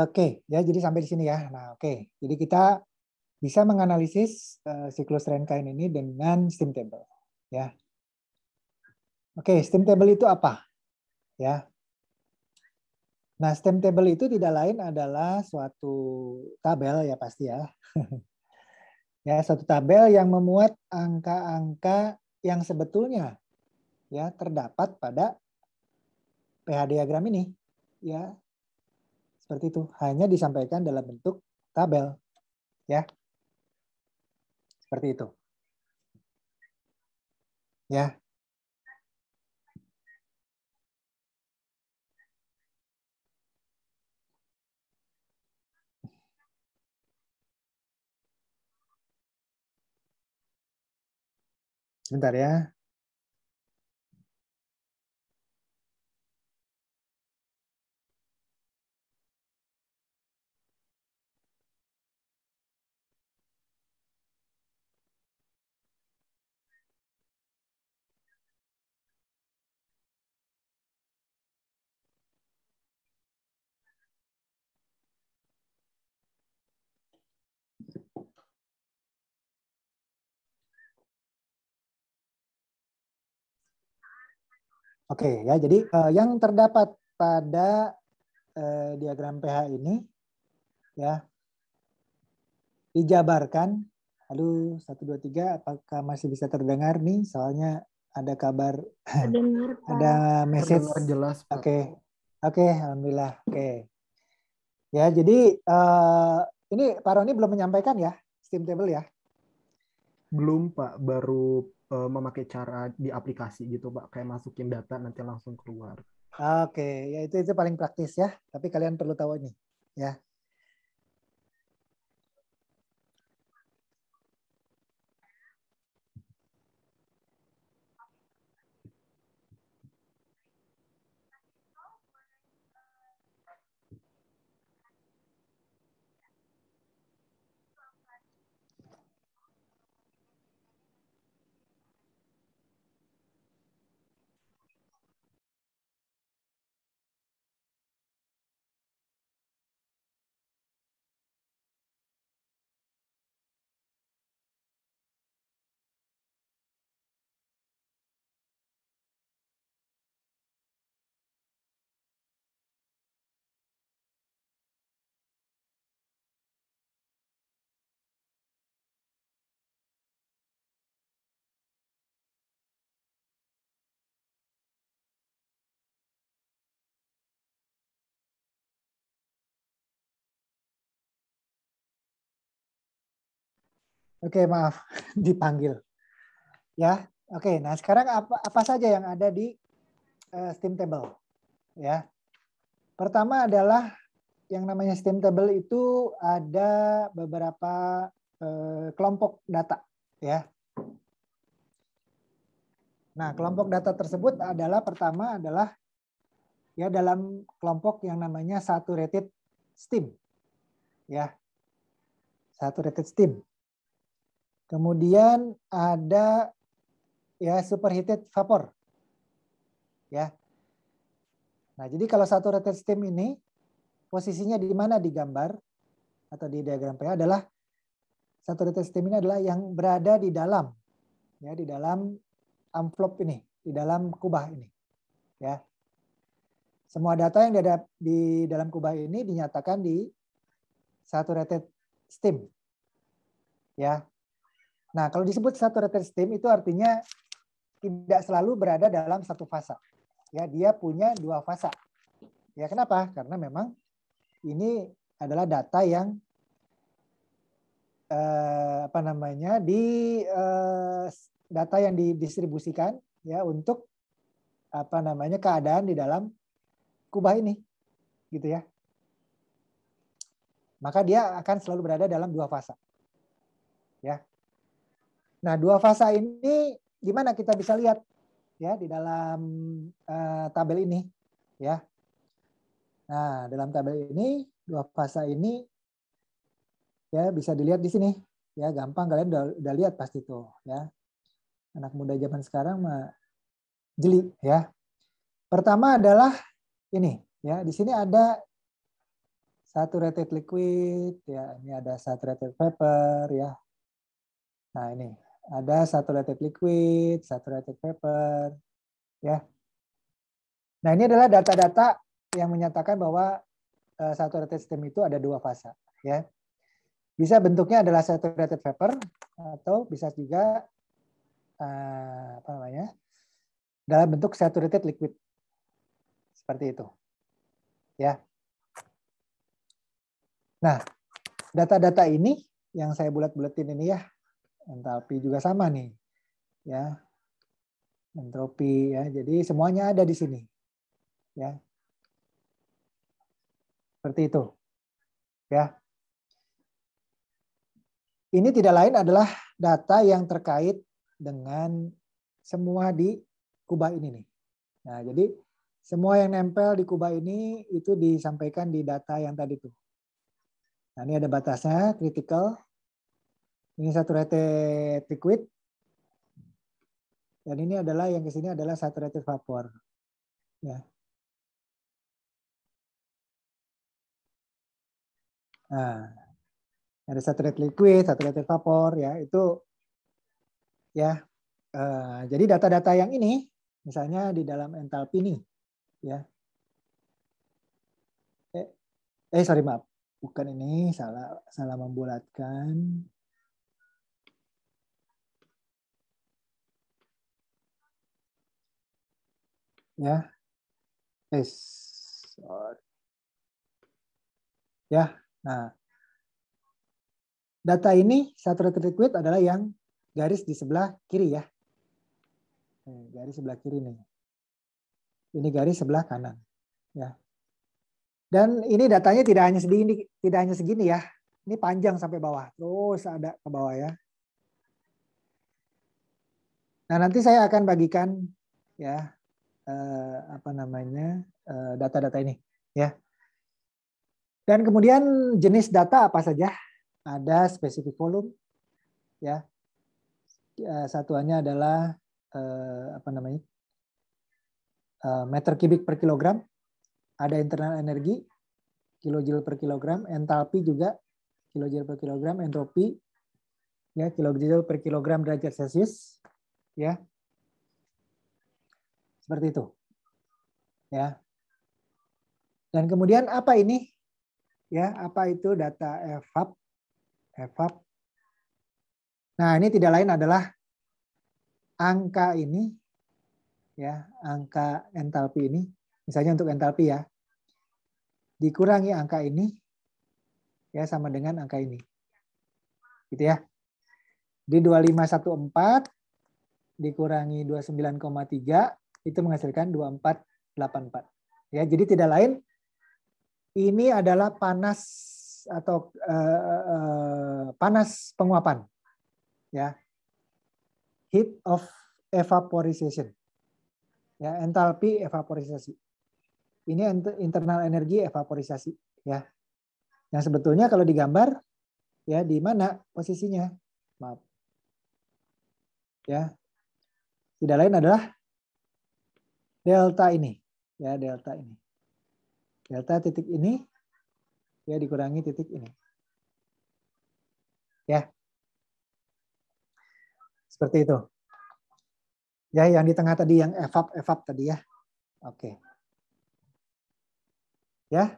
Oke, ya, jadi sampai di sini ya. Nah, oke. Jadi kita bisa menganalisis siklus Rankine ini dengan steam table, ya. Oke, steam table itu apa? Ya. Nah, steam table itu tidak lain adalah suatu tabel ya pasti ya. Ya, suatu tabel yang memuat angka-angka yang sebetulnya ya terdapat pada pH diagram ini, ya. Seperti itu, hanya disampaikan dalam bentuk tabel, ya. Seperti itu. Ya. Sebentar ya. Oke, ya. Jadi yang terdapat pada diagram pH ini ya dijabarkan. Aduh, 1 2 3 apakah masih bisa terdengar nih? Soalnya ada kabar Terdengar, Pak. ada message. Terdengar jelas, Pak. Oke. Oke, alhamdulillah. Oke. Ya, jadi ini Pak Roni belum menyampaikan ya steam table ya? Belum Pak, baru memakai cara di aplikasi gitu Pak, kayak masukin data nanti langsung keluar. Oke, ya itu paling praktis ya. Tapi kalian perlu tahu ini, ya. Oke, maaf dipanggil. Ya, oke. Nah sekarang apa saja yang ada di steam table? Ya, pertama adalah yang namanya steam table itu ada beberapa kelompok data, ya. Nah, kelompok data tersebut adalah pertama adalah ya dalam kelompok yang namanya saturated steam, ya, saturated steam. Kemudian ada ya superheated vapor, ya. Nah, jadi kalau saturated steam ini posisinya di mana di gambar atau di diagram PA adalah saturated steam ini adalah yang berada di dalam, ya, di dalam amplop ini, di dalam kubah ini, ya. Semua data yang ada di dalam kubah ini dinyatakan di saturated steam, ya. Nah, kalau disebut saturated steam itu artinya tidak selalu berada dalam satu fasa, ya. Dia punya dua fasa, ya. Kenapa? Karena memang ini adalah data yang apa namanya data yang didistribusikan ya untuk apa namanya keadaan di dalam kubah ini, gitu ya. Maka dia akan selalu berada dalam dua fasa, ya. Nah, dua fasa ini gimana kita bisa lihat ya di dalam tabel ini, ya. Nah, dalam tabel ini dua fasa ini ya bisa dilihat di sini, ya. Gampang, kalian udah lihat pasti tuh, ya. Anak muda zaman sekarang mah jeli, ya. Pertama adalah ini, ya. Di sini ada saturated liquid, ya. Ini ada saturated vapor, ya. Nah, ini ada saturated liquid, saturated vapor, ya. Nah, ini adalah data-data yang menyatakan bahwa saturated steam itu ada dua fasa, ya. Bisa bentuknya adalah saturated vapor atau bisa juga apa namanya dalam bentuk saturated liquid seperti itu, ya. Nah, data-data ini yang saya bulat-bulatin ini ya, entalpi juga sama nih, ya, entropi ya. Jadi semuanya ada di sini, ya, seperti itu, ya. Ini tidak lain adalah data yang terkait dengan semua di kubah ini nih. Nah, jadi semua yang nempel di kubah ini itu disampaikan di data yang tadi tuh. Nah, ini ada batasnya, critical. Ini saturated liquid. Dan ini adalah yang ke sini adalah saturated vapor. Ya. Nah, ada saturated liquid, saturated vapor, ya itu ya. Jadi data-data yang ini, misalnya di dalam entalpi nih, ya. Sorry maaf, bukan ini, salah membulatkan. Ya, Ya, nah data ini saturated liquid adalah yang garis di sebelah kiri ya. Garis sebelah kiri nih. Ini garis sebelah kanan. Ya. Dan ini datanya tidak hanya segini ya. Ini panjang sampai bawah. Terus ada ke bawah ya. Nah, nanti saya akan bagikan ya data-data ini ya. Dan kemudian jenis data apa saja? Ada specific volume ya. Satuannya adalah meter kubik per kilogram. Ada internal energi kilojoule per kilogram, entalpi juga kilojoule per kilogram, entropi ya kilojoule per kilogram derajat Celcius ya. Seperti itu. Ya. Dan kemudian apa ini? Ya, apa itu data evap? Nah, ini tidak lain adalah angka ini ya, angka entalpi ini. Misalnya untuk entalpi ya. Dikurangi angka ini ya sama dengan angka ini. Gitu ya. Di 2514 dikurangi 29,3 itu menghasilkan 2484. Ya, jadi tidak lain ini adalah panas atau panas penguapan. Ya. Heat of evaporization. Ya, entalpi evaporisasi. Ini internal energi evaporisasi ya. Yang sebetulnya kalau digambar ya di mana posisinya? Maaf. Ya. Tidak lain adalah delta ini. Ya, delta ini. Delta titik ini ya dikurangi titik ini. Ya. Seperti itu. Ya, yang di tengah tadi yang evap tadi ya. Oke. Ya.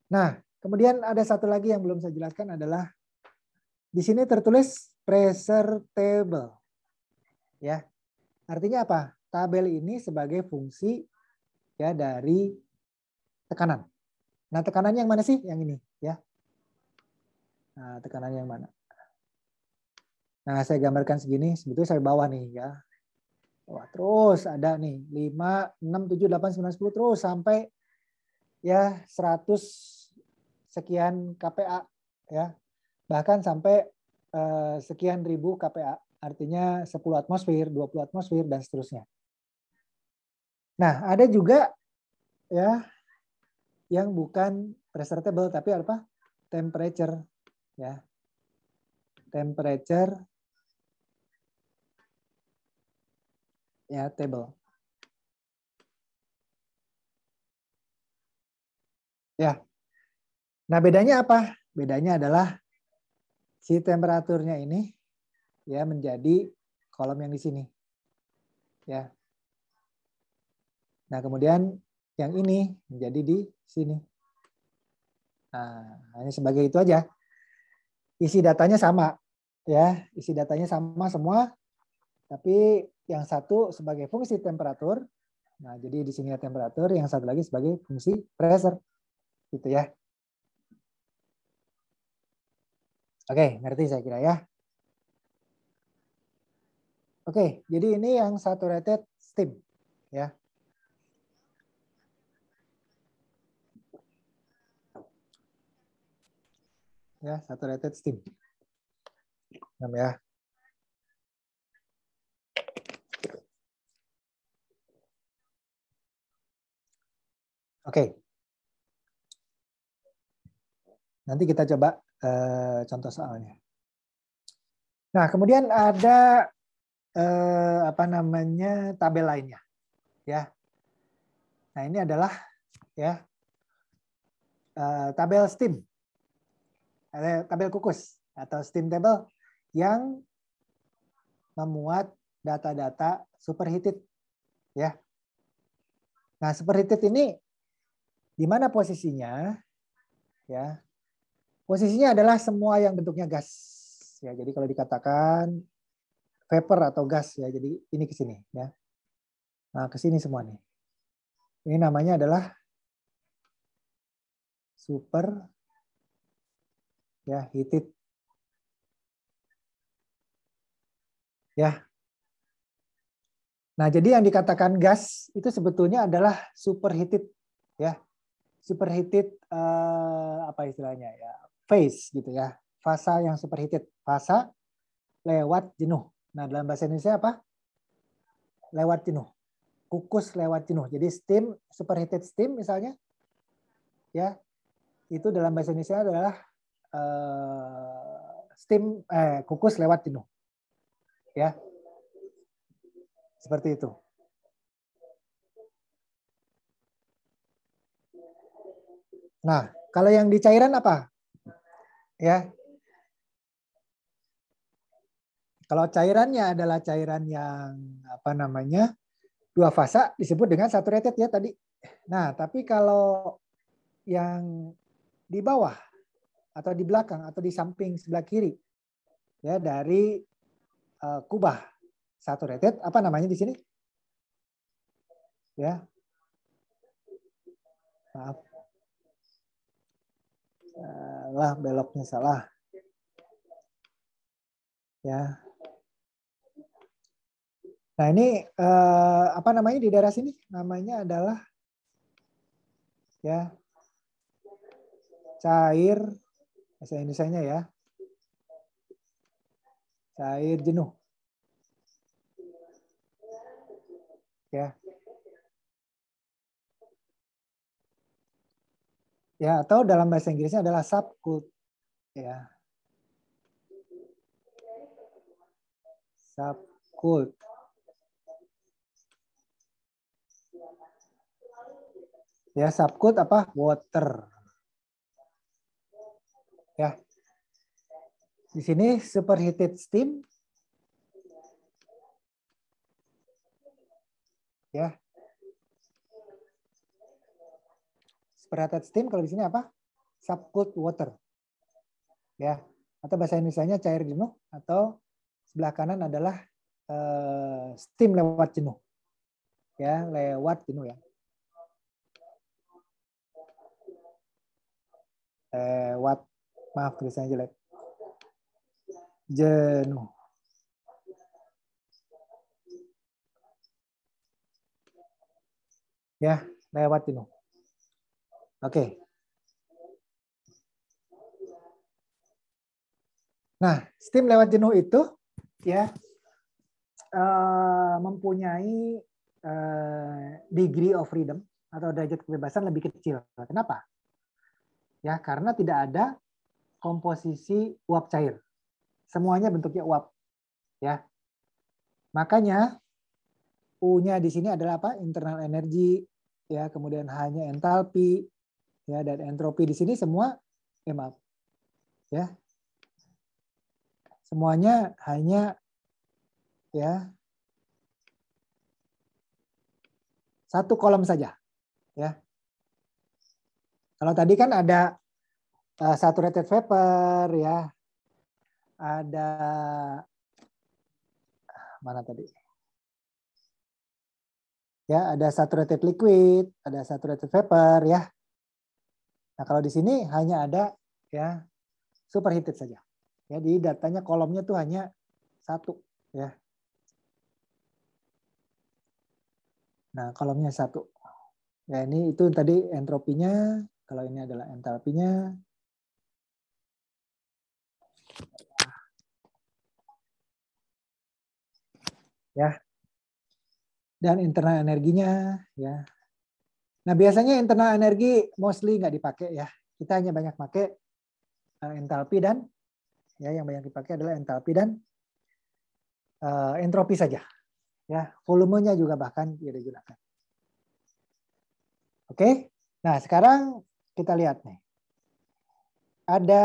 Nah, kemudian ada satu lagi yang belum saya jelaskan adalah di sini tertulis pressure table. Ya. Artinya apa? Tabel ini sebagai fungsi ya dari tekanan. Nah, tekanan yang mana sih? Yang ini, ya. Nah, tekanan yang mana? Nah, saya gambarkan segini, sebetulnya saya bawah nih ya. Wah, terus ada nih 5, 6, 7, 8, 9, 10 terus sampai ya 100 sekian kPa ya. Bahkan sampai sekian ribu kPa. Artinya 10 atmosfer, 20 atmosfer dan seterusnya. Nah, ada juga ya yang bukan pressure table tapi apa? Temperature ya. Temperature ya table. Ya. Nah, bedanya apa? Bedanya adalah si temperaturnya ini ya menjadi kolom yang di sini. Ya. Nah, kemudian yang ini menjadi di sini. Nah, hanya sebagai itu aja. Isi datanya sama. Ya, isi datanya sama semua. Tapi yang satu sebagai fungsi temperatur. Nah, jadi di sini ada temperatur, yang satu lagi sebagai fungsi pressure. Gitu ya. Oke, ngerti saya kira ya. Oke, jadi ini yang saturated steam. Ya. Ya, saturated steam. Ya. Oke. Nanti kita coba contoh soalnya. Nah, kemudian ada tabel lainnya. Ya. Nah, ini adalah ya tabel steam. Tabel kukus atau steam table yang memuat data-data superheated ya. Nah, superheated ini di mana posisinya? Ya. Posisinya adalah semua yang bentuknya gas. Ya, jadi kalau dikatakan vapor atau gas ya, jadi ini ke sini ya. Nah, ke sini semua nih. Ini namanya adalah super ya heated. Ya. Nah, jadi yang dikatakan gas itu sebetulnya adalah superheated ya. Superheated apa istilahnya ya? Phase gitu ya. Fasa yang superheated. Fasa lewat jenuh. Nah, dalam bahasa Indonesia apa? Lewat jenuh. Kukus lewat jenuh. Jadi steam, superheated steam misalnya ya. Itu dalam bahasa Indonesia adalah steam kukus lewat jenuh. Ya. Seperti itu. Nah, kalau yang di cairan apa? Ya. Kalau cairannya adalah cairan yang apa namanya? Dua fasa disebut dengan saturated ya tadi. Nah, tapi kalau yang di bawah atau di belakang atau di samping sebelah kiri ya dari kubah saturated apa namanya di sini? Ya. Maaf. Salah, beloknya salah. Ya. Nah, ini apa namanya di daerah sini? Namanya adalah ya cair bahasa Indonesianya ya. Cair jenuh. Ya. Ya, atau dalam bahasa Inggrisnya adalah subcooled ya. Subcooled. Ya, subcooled apa? Water. Ya. Di sini superheated steam. Ya. Superheated steam kalau di sini apa? Subcooled water. Ya. Atau bahasa Indonesianya cair jenuh atau sebelah kanan adalah steam lewat jenuh. Ya, lewat jenuh ya. Lewat, maaf tulisannya jelek. Jenuh. Ya, lewat jenuh. Oke. Nah, steam lewat jenuh itu ya mempunyai degree of freedom atau derajat kebebasan lebih kecil. Kenapa? Ya, karena tidak ada komposisi uap cair. Semuanya bentuknya uap. Ya. Makanya U-nya di sini adalah apa? Internal energy, ya, kemudian H-nya entalpi, ya, dan entropi di sini semua maaf. Ya. Semuanya hanya ya satu kolom saja, ya. Kalau tadi kan ada saturated vapor, ya, ada mana tadi? Ya, ada saturated liquid, ada saturated vapor, ya. Nah, kalau di sini hanya ada ya superheated saja. Ya, di datanya kolomnya tuh hanya satu, ya. Nah, kolomnya satu. Ya, ini itu tadi entropinya, kalau ini adalah entalpinya. Ya. Dan internal energinya, ya. Nah, biasanya internal energi mostly nggak dipakai ya. Kita hanya banyak pakai entalpi dan ya yang banyak dipakai adalah entalpi dan entropi saja. Ya, volumenya juga bahkan tidak digunakan. Oke. Nah, sekarang kita lihat nih. Ada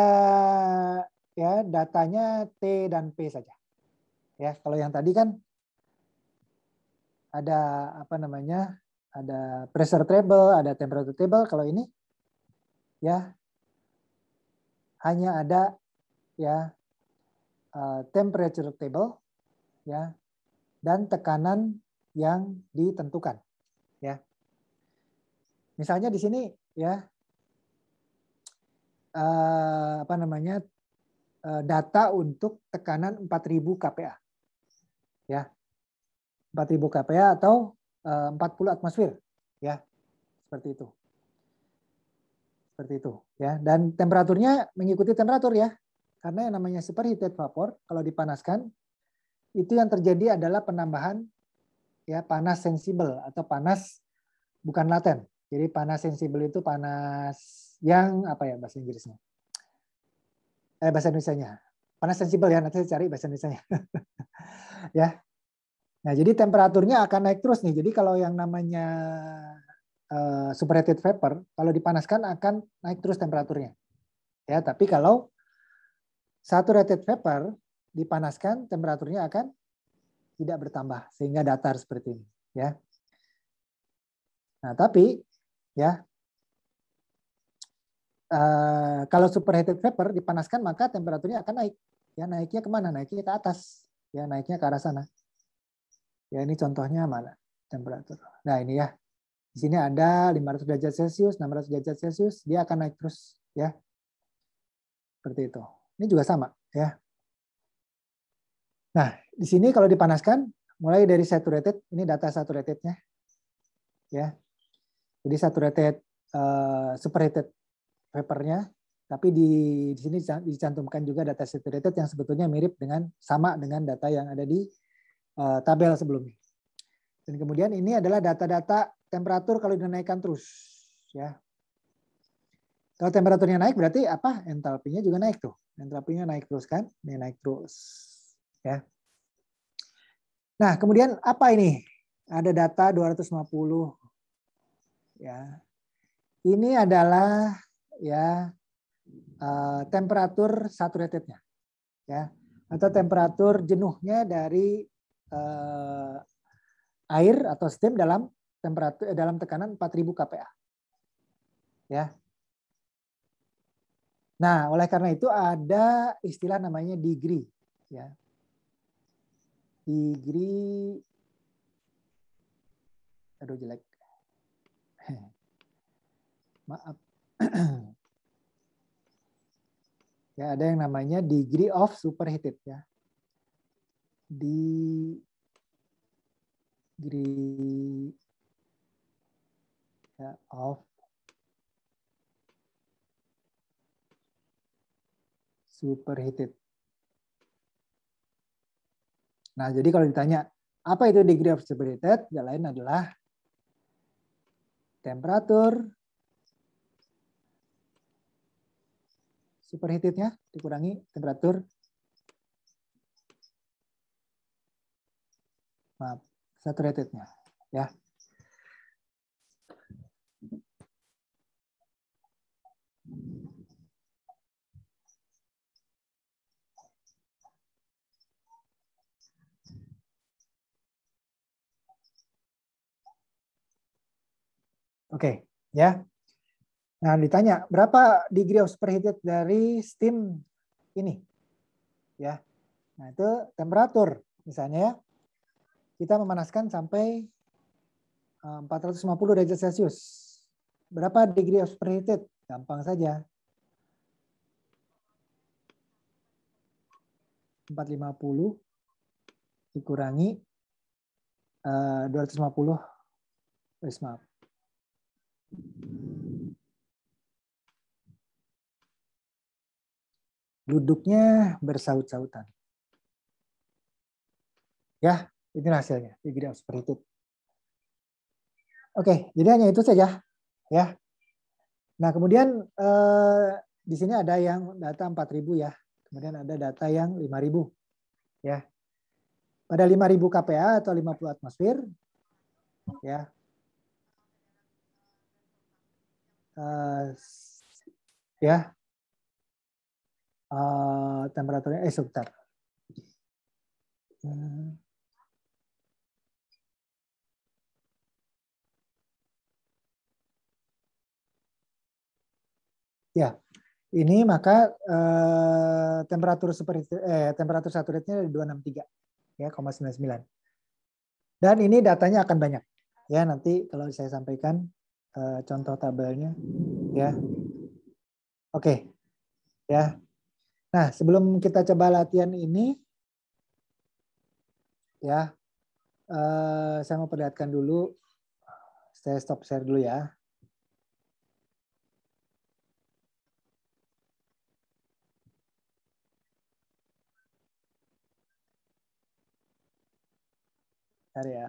ya datanya T dan P saja. Ya, kalau yang tadi kan ada apa namanya? Ada pressure table, ada temperature table. Kalau ini ya hanya ada ya temperature table ya dan tekanan yang ditentukan ya. Misalnya di sini ya data untuk tekanan 4000 kPa. Ya. 4000 kPa atau 40 atmosfer ya. Seperti itu. Seperti itu ya. Dan temperaturnya mengikuti temperatur ya. Karena yang namanya superheated vapor kalau dipanaskan itu yang terjadi adalah penambahan ya panas sensibel atau panas bukan laten. Jadi panas sensibel itu panas yang apa ya bahasa Inggrisnya? Bahasa Indonesianya. Panas sensibel ya, nanti saya cari bahasa Indonesianya. Ya. Nah, jadi temperaturnya akan naik terus nih. Jadi kalau yang namanya superheated vapor kalau dipanaskan akan naik terus temperaturnya. Ya, tapi kalau saturated vapor dipanaskan temperaturnya akan tidak bertambah sehingga datar seperti ini ya. Nah, tapi ya kalau superheated vapor dipanaskan maka temperaturnya akan naik. Ya, naiknya kemana? Naiknya ke atas. Ya, naiknya ke arah sana. Ya, ini contohnya mana? Temperatur. Nah, ini ya. Di sini ada 500 derajat Celcius, 600 derajat Celcius, dia akan naik terus ya. Seperti itu. Ini juga sama ya. Nah, di sini kalau dipanaskan mulai dari saturated, ini data saturatednya. Ya. Jadi saturated superheated vapornya, tapi di sini dicantumkan juga data saturated yang sebetulnya mirip dengan sama dengan data yang ada di tabel sebelumnya. Dan kemudian ini adalah data-data temperatur kalau dinaikkan terus, ya. Kalau temperaturnya naik berarti apa? Entalpinya juga naik tuh. Entalpinya naik terus kan? Ini naik terus, ya. Nah, kemudian apa ini? Ada data 250, ya. Ini adalah ya temperatur saturatednya, ya, atau temperatur jenuhnya dari air atau steam dalam temperatur dalam tekanan 4000 kPa. Ya. Nah, oleh karena itu ada istilah namanya degree, ya. Degree, aduh jelek. Maaf. Ya, ada yang namanya degree of superheated, ya. Degree ya, of superheated. Nah, jadi kalau ditanya apa itu degree of superheated, yang lain adalah temperatur superheatednya dikurangi temperatur saturatednya, ya. Oke, ya. Nah, ditanya berapa degree of superheated dari steam ini, ya. Nah, itu temperatur, misalnya ya, kita memanaskan sampai 450 derajat Celcius. Berapa degree of superheated? Gampang saja. 450 dikurangi 250. Maaf. Duduknya bersaut-sautan. Ya, ini hasilnya, degree of superheated. Oke, jadi hanya itu saja, ya. Nah, kemudian di sini ada yang data 4000 ya. Kemudian ada data yang 5000, ya. Pada 5000 kPa atau 50 atmosfer, ya. Ya. Temperaturnya sebentar. Ya, ini maka temperatur temperatur saturatednya 263 ya, 0,99. Dan ini datanya akan banyak. Ya, nanti kalau saya sampaikan contoh tabelnya, ya. Oke, ya. Nah, sebelum kita coba latihan ini, ya, saya mau perlihatkan dulu. Saya stop share dulu ya. Bentar ya.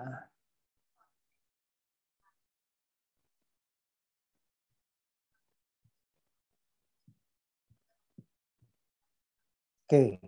Oke.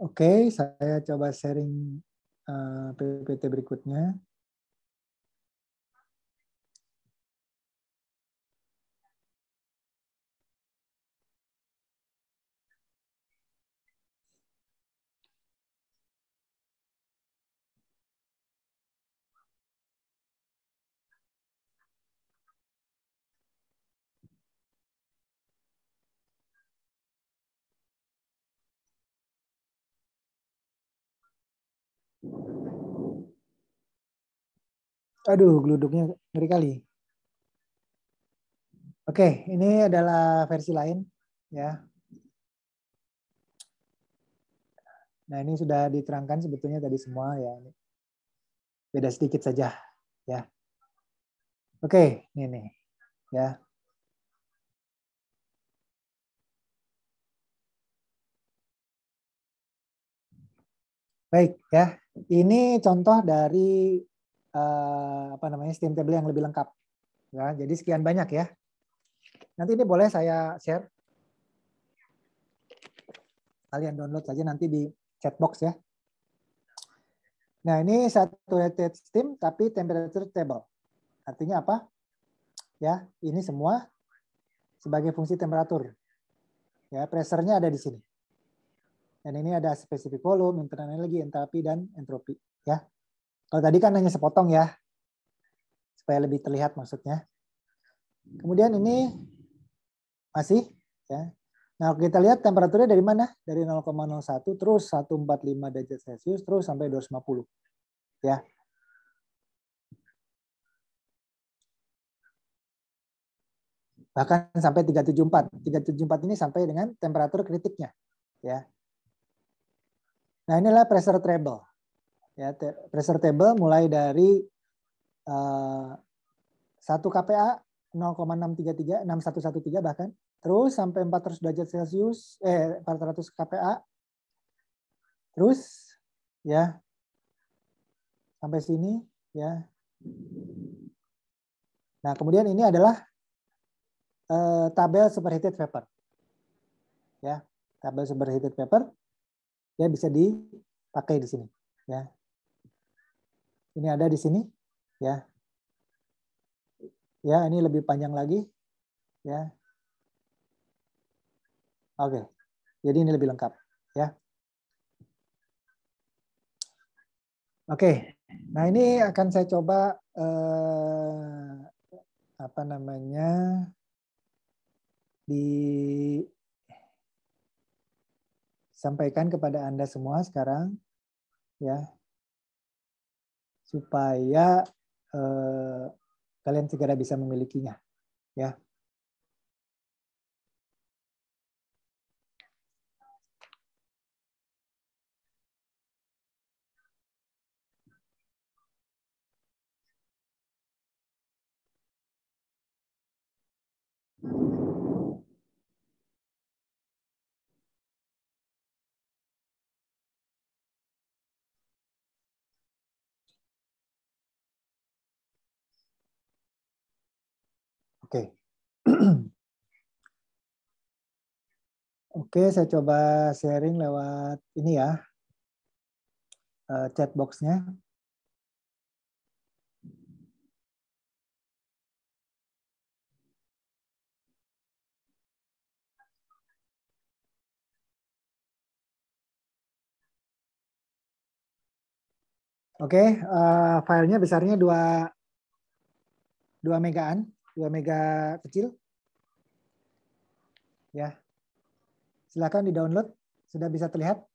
Oke, saya coba sharing PPT berikutnya. Aduh, geluduknya ngeri kali. Oke, ini adalah versi lain, ya. Nah, ini sudah diterangkan sebetulnya tadi semua, ya. Beda sedikit saja, ya. Oke, ini nih, ya. Baik, ya. Ini contoh dari apa namanya steam table yang lebih lengkap, ya. Jadi sekian banyak ya. Nanti ini boleh saya share. Kalian download saja nanti di chat box ya. Nah, ini saturated steam tapi temperature table. Artinya apa? Ya, ini semua sebagai fungsi temperatur. Ya, pressure-nya ada di sini. Dan ini ada specific volume, internal energy, entalpi, dan entropi. Ya. Kalau tadi kan hanya sepotong ya, supaya lebih terlihat maksudnya. Kemudian ini masih, ya. Nah, kita lihat temperaturnya dari mana? Dari 0,01 terus 145 derajat Celcius terus sampai 250. Ya. Bahkan sampai 374. 374 ini sampai dengan temperatur kritiknya, ya. Nah, inilah pressure table. Ya, pressure table mulai dari 1 kPa 0,613 6113 bahkan terus sampai 400 derajat Celcius 400 kPa terus ya sampai sini ya. Nah, kemudian ini adalah tabel superheated vapor. Ya, tabel superheated vapor ya bisa dipakai di sini ya. Ini ada di sini ya. Ya, ini lebih panjang lagi ya. Oke. Jadi ini lebih lengkap ya. Oke. Nah, ini akan saya coba apa namanya disampaikan kepada Anda semua sekarang ya supaya kalian segera bisa memilikinya ya. Oke. Oke, saya coba sharing lewat ini ya, chat box-nya. Oke, filenya besarnya 2 megaan, 2 mega kecil. Ya. Silakan di-download. Sudah bisa terlihat?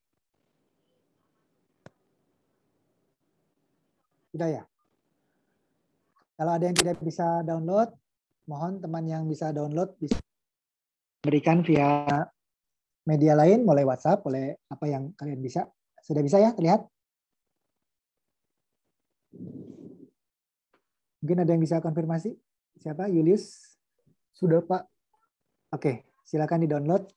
Sudah ya? Kalau ada yang tidak bisa download, mohon teman yang bisa download bisa berikan via media lain, mulai WhatsApp, mulai apa yang kalian bisa. Sudah bisa ya terlihat? Mungkin ada yang bisa konfirmasi? Siapa? Julius? Sudah, Pak. Oke, silakan di-download.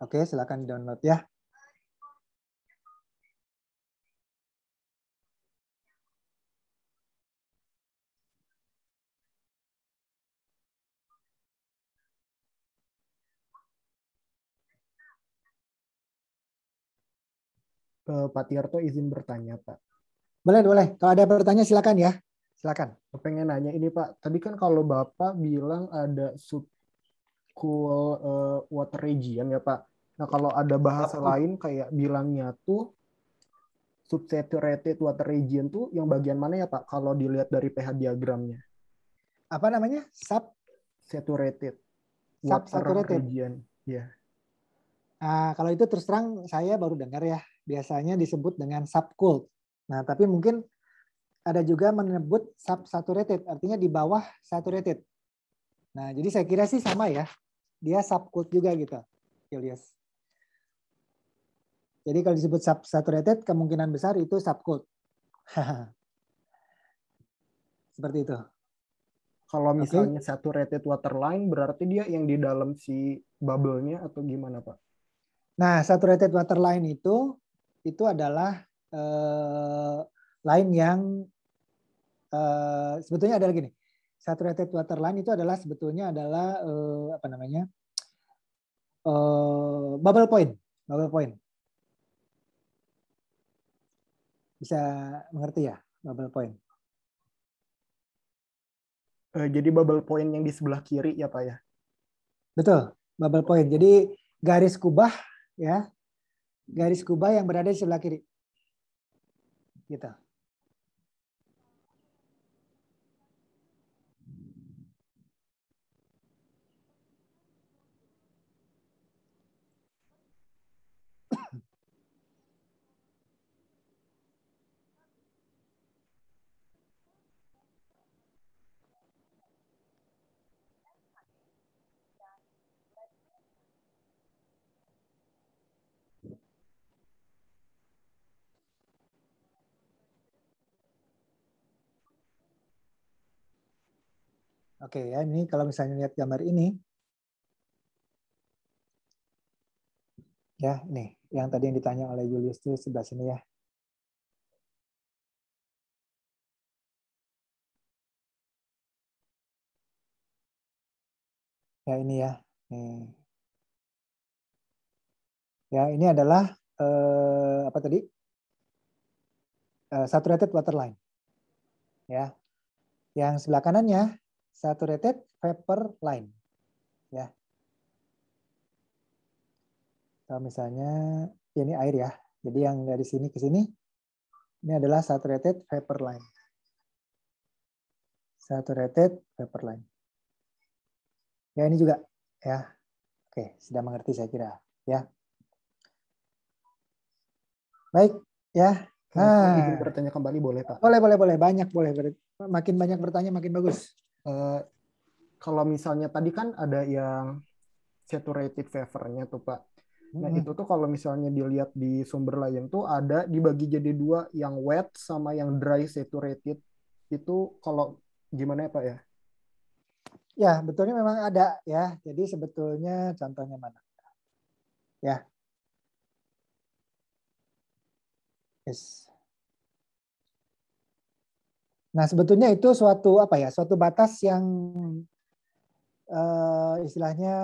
Oke, silakan di-download ya. Pak Tirto izin bertanya, Pak. Boleh, boleh. Kalau ada pertanyaan silakan ya. Silakan. Pengen nanya ini, Pak. Tadi kan kalau Bapak bilang ada subcool water region ya, Pak. Nah, kalau ada bahasa lain kayak bilangnya tuh subsaturated water region tuh yang bagian mana ya, Pak? Kalau dilihat dari pH diagramnya. Apa namanya? Saturated water Subsaturated. region. Ya. Kalau itu terus terang saya baru dengar ya. Biasanya disebut dengan subcooled. Nah, tapi mungkin ada juga menyebut subsaturated, artinya di bawah saturated. Nah, jadi saya kira sih sama ya. Dia subcooled juga gitu, Julius. Jadi kalau disebut subsaturated, kemungkinan besar itu subcooled. Seperti itu. Kalau misalnya saturated water line, berarti dia yang di dalam si bubble-nya atau gimana, Pak? Nah, saturated water line itu adalah line yang sebetulnya adalah gini. Saturated water line itu adalah sebetulnya adalah apa namanya? Bubble point. Bubble point. Bisa mengerti ya, bubble point? Jadi bubble point yang di sebelah kiri ya, Pak ya? Betul, bubble point. Jadi garis kubah ya, garis kubah yang berada di sebelah kiri. Gitu. Oke ya, ini kalau misalnya lihat gambar ini, ya nih, yang tadi yang ditanya oleh Julius itu sebelah sini ya. Ya ini ya. Nih. Ya ini adalah apa tadi? Saturated water line. Ya. Yang sebelah kanannya saturated vapor line. Ya. Kalau misalnya ini air ya. Jadi yang dari sini ke sini ini adalah saturated vapor line. Saturated vapor line. Ya ini juga ya. Oke, sudah mengerti saya kira ya. Baik ya. Izin bertanya kembali boleh, Pak? Boleh. Banyak boleh. Makin banyak bertanya makin bagus. Kalau misalnya tadi kan ada yang saturated vapor-nya tuh, Pak. Nah, itu tuh kalau misalnya dilihat di sumber lain tuh ada dibagi jadi dua, yang wet sama yang dry saturated. Itu kalau gimana ya, Pak ya? Ya, betulnya memang ada ya. Jadi sebetulnya contohnya mana? Ya. Yes. Nah, sebetulnya itu suatu apa ya? Suatu batas yang istilahnya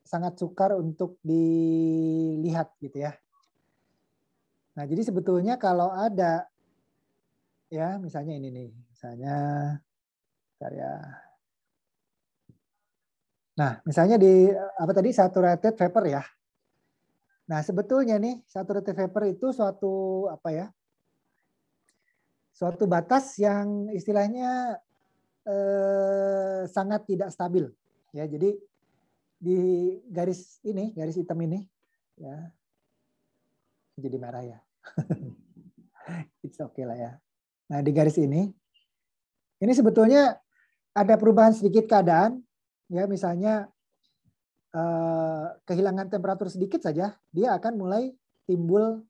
sangat sukar untuk dilihat gitu ya. Nah, jadi sebetulnya kalau ada ya misalnya ini nih, misalnya bentar ya. Nah, misalnya di apa tadi saturated vapor ya. Nah, sebetulnya nih saturated vapor itu suatu apa ya? Suatu batas yang istilahnya sangat tidak stabil ya. Jadi di garis ini, garis hitam ini ya. Jadi merah ya. It's okay lah ya. Nah, di garis ini sebetulnya ada perubahan sedikit keadaan ya, misalnya kehilangan temperatur sedikit saja, dia akan mulai timbul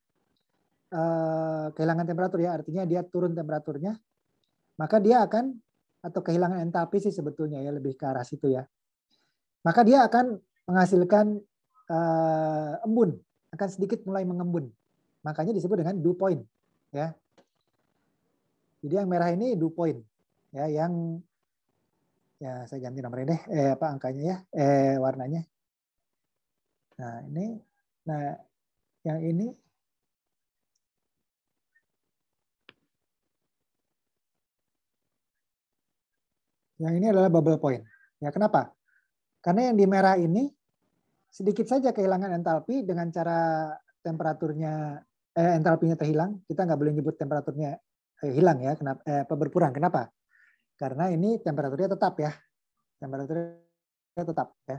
kehilangan temperatur ya, artinya dia turun temperaturnya, maka dia akan, atau kehilangan entalpi sih sebetulnya ya, lebih ke arah situ ya. Maka dia akan menghasilkan embun, akan sedikit mulai mengembun. Makanya disebut dengan dew point ya. Jadi yang merah ini dew point ya, yang ya saya ganti nomornya deh, apa angkanya ya, warnanya. Nah ini, nah yang ini adalah bubble point. Ya kenapa? Karena yang di merah ini sedikit saja kehilangan entalpi dengan cara temperaturnya, entalpinya terhilang. Kita nggak boleh nyebut temperaturnya hilang ya, kenapa? Berkurang. Kenapa? Karena ini temperaturnya tetap ya, temperaturnya tetap ya.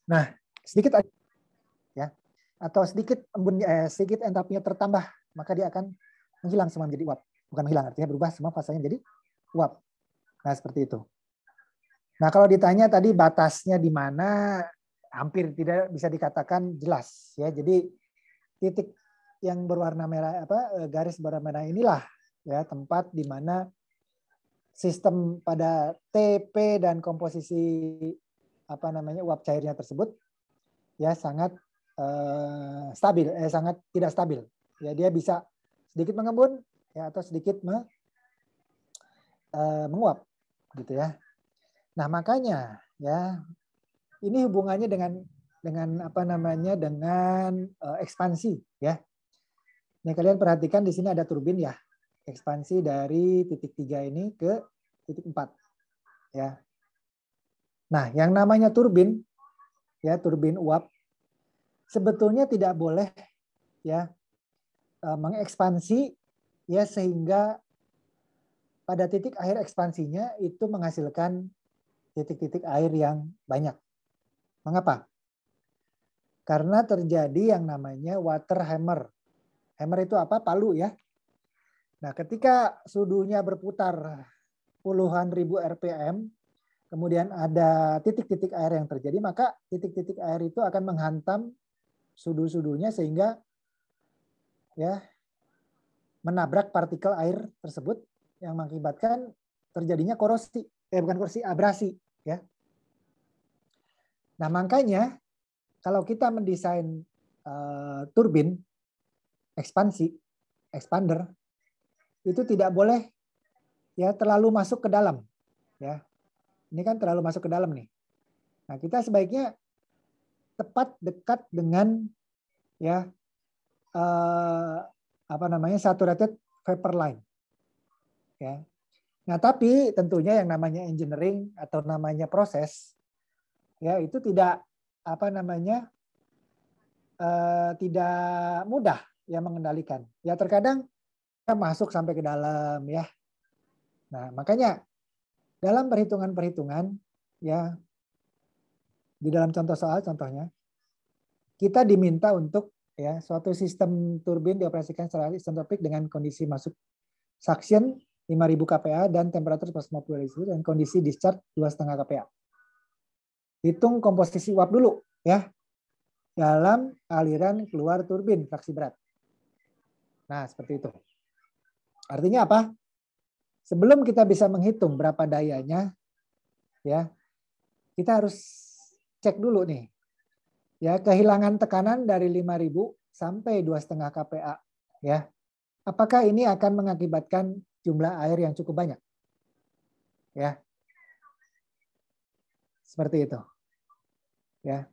Nah, sedikit ya, atau sedikit embunnya, sedikit entalpinya tertambah, maka dia akan menghilang semua menjadi uap. Bukan menghilang, artinya berubah semua fasanya menjadi uap. Nah, seperti itu. Nah, kalau ditanya tadi batasnya di mana, hampir tidak bisa dikatakan jelas ya. Jadi titik yang berwarna merah, apa garis berwarna merah inilah ya tempat di mana sistem pada TP dan komposisi apa namanya uap cairnya tersebut ya sangat stabil, sangat tidak stabil. Ya dia bisa sedikit mengembun ya atau sedikit menguap gitu ya. Nah, makanya ya ini hubungannya dengan apa namanya dengan ekspansi ya. Nah, kalian perhatikan di sini ada turbin ya. Ekspansi dari titik 3 ini ke titik 4 ya. Nah, yang namanya turbin ya, turbin uap sebetulnya tidak boleh ya mengekspansi ya sehingga pada titik akhir ekspansinya itu menghasilkan titik-titik air yang banyak. Mengapa? Karena terjadi yang namanya water hammer. Hammer itu apa? Palu ya. Nah, ketika sudunya berputar puluhan ribu RPM, kemudian ada titik-titik air yang terjadi, maka titik-titik air itu akan menghantam sudu-sudunya sehingga ya menabrak partikel air tersebut yang mengakibatkan terjadinya korosi, bukan korosi, abrasi ya. Nah, makanya kalau kita mendesain turbin ekspansi, expander, itu tidak boleh ya terlalu masuk ke dalam ya. Ini kan terlalu masuk ke dalam nih. Nah, kita sebaiknya tepat dekat dengan ya apa namanya saturated vapor line. Ya. Nah, tapi tentunya yang namanya engineering atau namanya proses ya itu tidak apa namanya tidak mudah ya mengendalikan. Ya terkadang kita masuk sampai ke dalam ya. Nah, makanya dalam perhitungan-perhitungan ya di dalam contoh soal contohnya kita diminta untuk ya suatu sistem turbin dioperasikan secara isentropik dengan kondisi masuk suction 5.000 kPa dan temperatur 150 Celcius dan kondisi discharge 2,5 kPa. Hitung komposisi uap dulu ya dalam aliran keluar turbin fraksi berat. Nah, seperti itu. Artinya apa? Sebelum kita bisa menghitung berapa dayanya ya, kita harus cek dulu nih. Ya, kehilangan tekanan dari 5.000 sampai 2,5 kPa ya. Apakah ini akan mengakibatkan jumlah air yang cukup banyak? Ya. Seperti itu. Ya.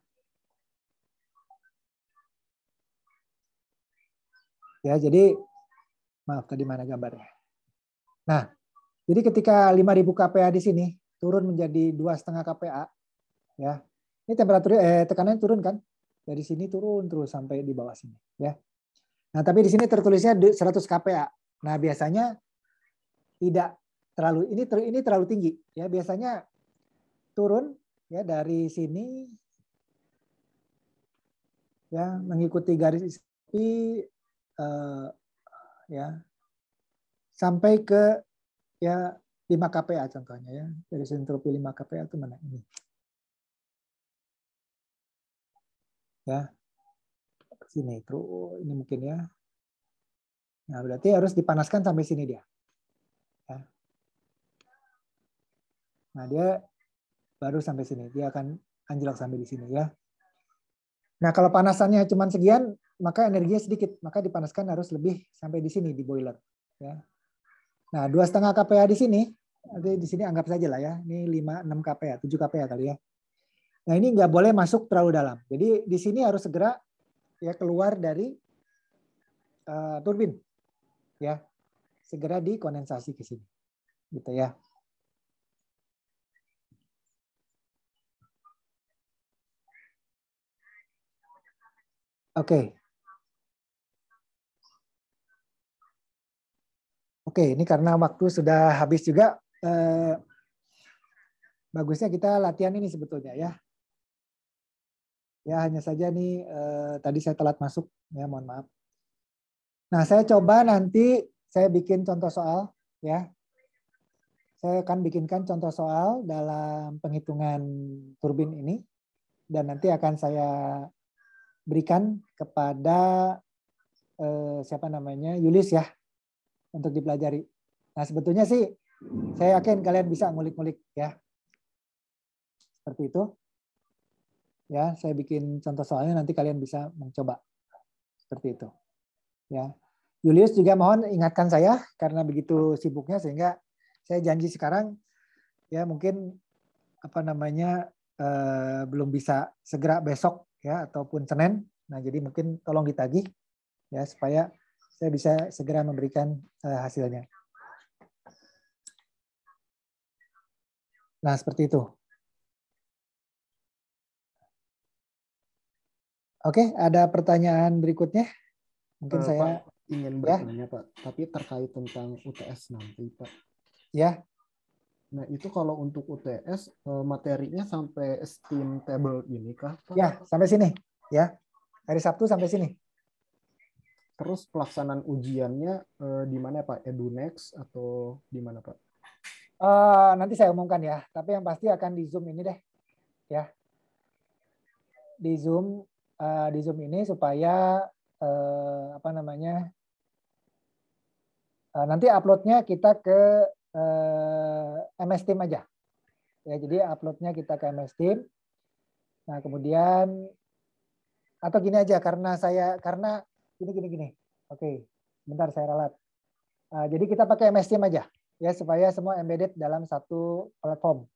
Ya, jadi maaf tadi mana gambarnya. Nah, jadi ketika 5.000 kPa di sini turun menjadi 2,5 kPa, ya. Ini temperatur tekanannya turun kan? Dari sini turun terus sampai di bawah sini, ya. Nah, tapi di sini tertulisnya 100 kPa. Nah, biasanya tidak terlalu ini terlalu tinggi, ya. Biasanya turun ya dari sini ya mengikuti garis api ya sampai ke ya 5 kPa contohnya ya. Dari sentropi 5 kPa itu mana ini? Ya. Sini terus ini mungkin ya. Nah, berarti harus dipanaskan sampai sini dia. Ya. Nah, dia baru sampai sini. Dia akan anjlok sampai di sini ya. Nah, kalau panasannya cuma sekian, maka energinya sedikit. Maka dipanaskan harus lebih sampai di sini di boiler. Ya. Nah, 2,5 kPa di sini. Nanti di sini anggap saja lah ya. Ini 5, 6 kPa, 7 kPa kali ya. Nah, ini nggak boleh masuk terlalu dalam. Jadi di sini harus segera ya keluar dari turbin. Ya. Segera dikondensasi ke sini. Gitu ya. Oke. Oke, ini karena waktu sudah habis juga. Bagusnya kita latihan ini sebetulnya ya. Ya hanya saja nih tadi saya telat masuk, ya mohon maaf. Nah saya coba nanti saya bikin contoh soal ya. Saya akan bikinkan contoh soal dalam penghitungan turbin ini dan nanti akan saya berikan kepada siapa namanya Yulis ya untuk dipelajari. Nah sebetulnya sih saya yakin kalian bisa ngulik-ngulik ya. Seperti itu. Ya, saya bikin contoh soalnya nanti kalian bisa mencoba. Seperti itu. Ya. Julius juga mohon ingatkan saya karena begitu sibuknya sehingga saya janji sekarang ya mungkin apa namanya belum bisa segera besok ya ataupun Senin. Nah, jadi mungkin tolong ditagih ya supaya saya bisa segera memberikan hasilnya. Nah, seperti itu. Oke, ada pertanyaan berikutnya? Mungkin saya Pak, ingin bertanya Pak, tapi terkait tentang UTS nanti Pak. Ya. Nah itu kalau untuk UTS materinya sampai steam table ini kah Pak? Ya, sampai sini. Ya, hari Sabtu sampai sini. Terus pelaksanaan ujiannya di mana Pak? EduNext atau di mana Pak? Nanti saya umumkan ya, tapi yang pasti akan di Zoom ini deh. Ya. Di Zoom ini supaya apa namanya nanti uploadnya kita ke MS Team aja ya, jadi uploadnya kita ke MS Team. Nah kemudian atau gini aja karena gini oke sebentar saya ralat. Jadi kita pakai MS Team aja ya supaya semua embedded dalam satu platform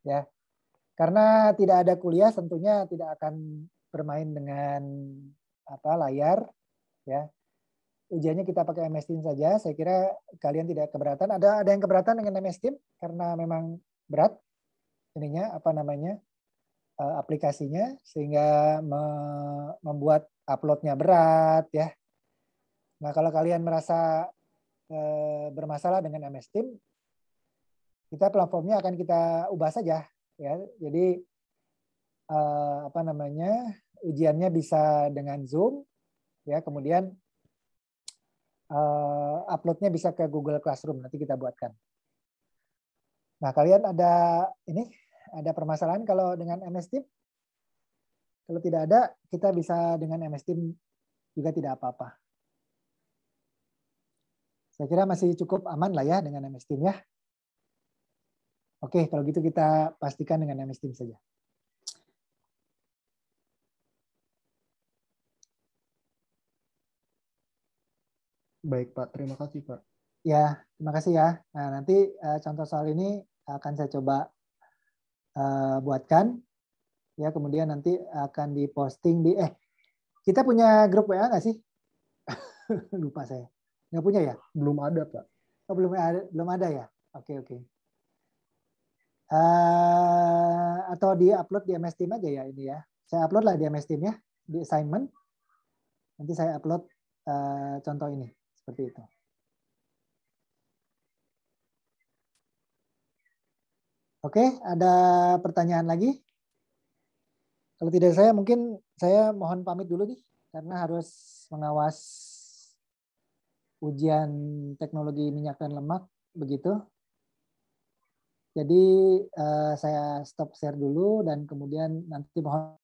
ya, karena tidak ada kuliah tentunya tidak akan bermain dengan layar ya. Ujiannya kita pakai MS Team saja. Saya kira kalian tidak keberatan. Ada yang keberatan dengan MS Team karena memang berat ininya aplikasinya sehingga membuat uploadnya berat ya. Nah kalau kalian merasa bermasalah dengan MS Team, kita platformnya akan kita ubah saja ya. Jadi ujiannya bisa dengan Zoom ya, kemudian uploadnya bisa ke Google Classroom, nanti kita buatkan. Nah, kalian ada permasalahan kalau dengan MS Team? Kalau tidak ada, kita bisa dengan MS Team juga tidak apa-apa. Saya kira masih cukup aman lah ya dengan MS Team ya. Oke, kalau gitu kita pastikan dengan MS Team saja. Baik Pak, terima kasih Pak. Ya, terima kasih ya. Nah, nanti contoh soal ini akan saya coba buatkan ya, kemudian nanti akan diposting di kita punya grup WA nggak sih? Lupa saya. Nggak punya ya? Belum ada, Pak. Oh, belum ada ya? Oke. Atau di-upload di MS Team aja ya ini ya. Saya upload lah di MS Team ya, di assignment. Nanti saya upload contoh ini, seperti itu. Oke, ada pertanyaan lagi? Kalau tidak mungkin saya mohon pamit dulu nih, karena harus mengawas ujian teknologi minyak dan lemak, begitu. Jadi saya stop share dulu dan kemudian nanti mohon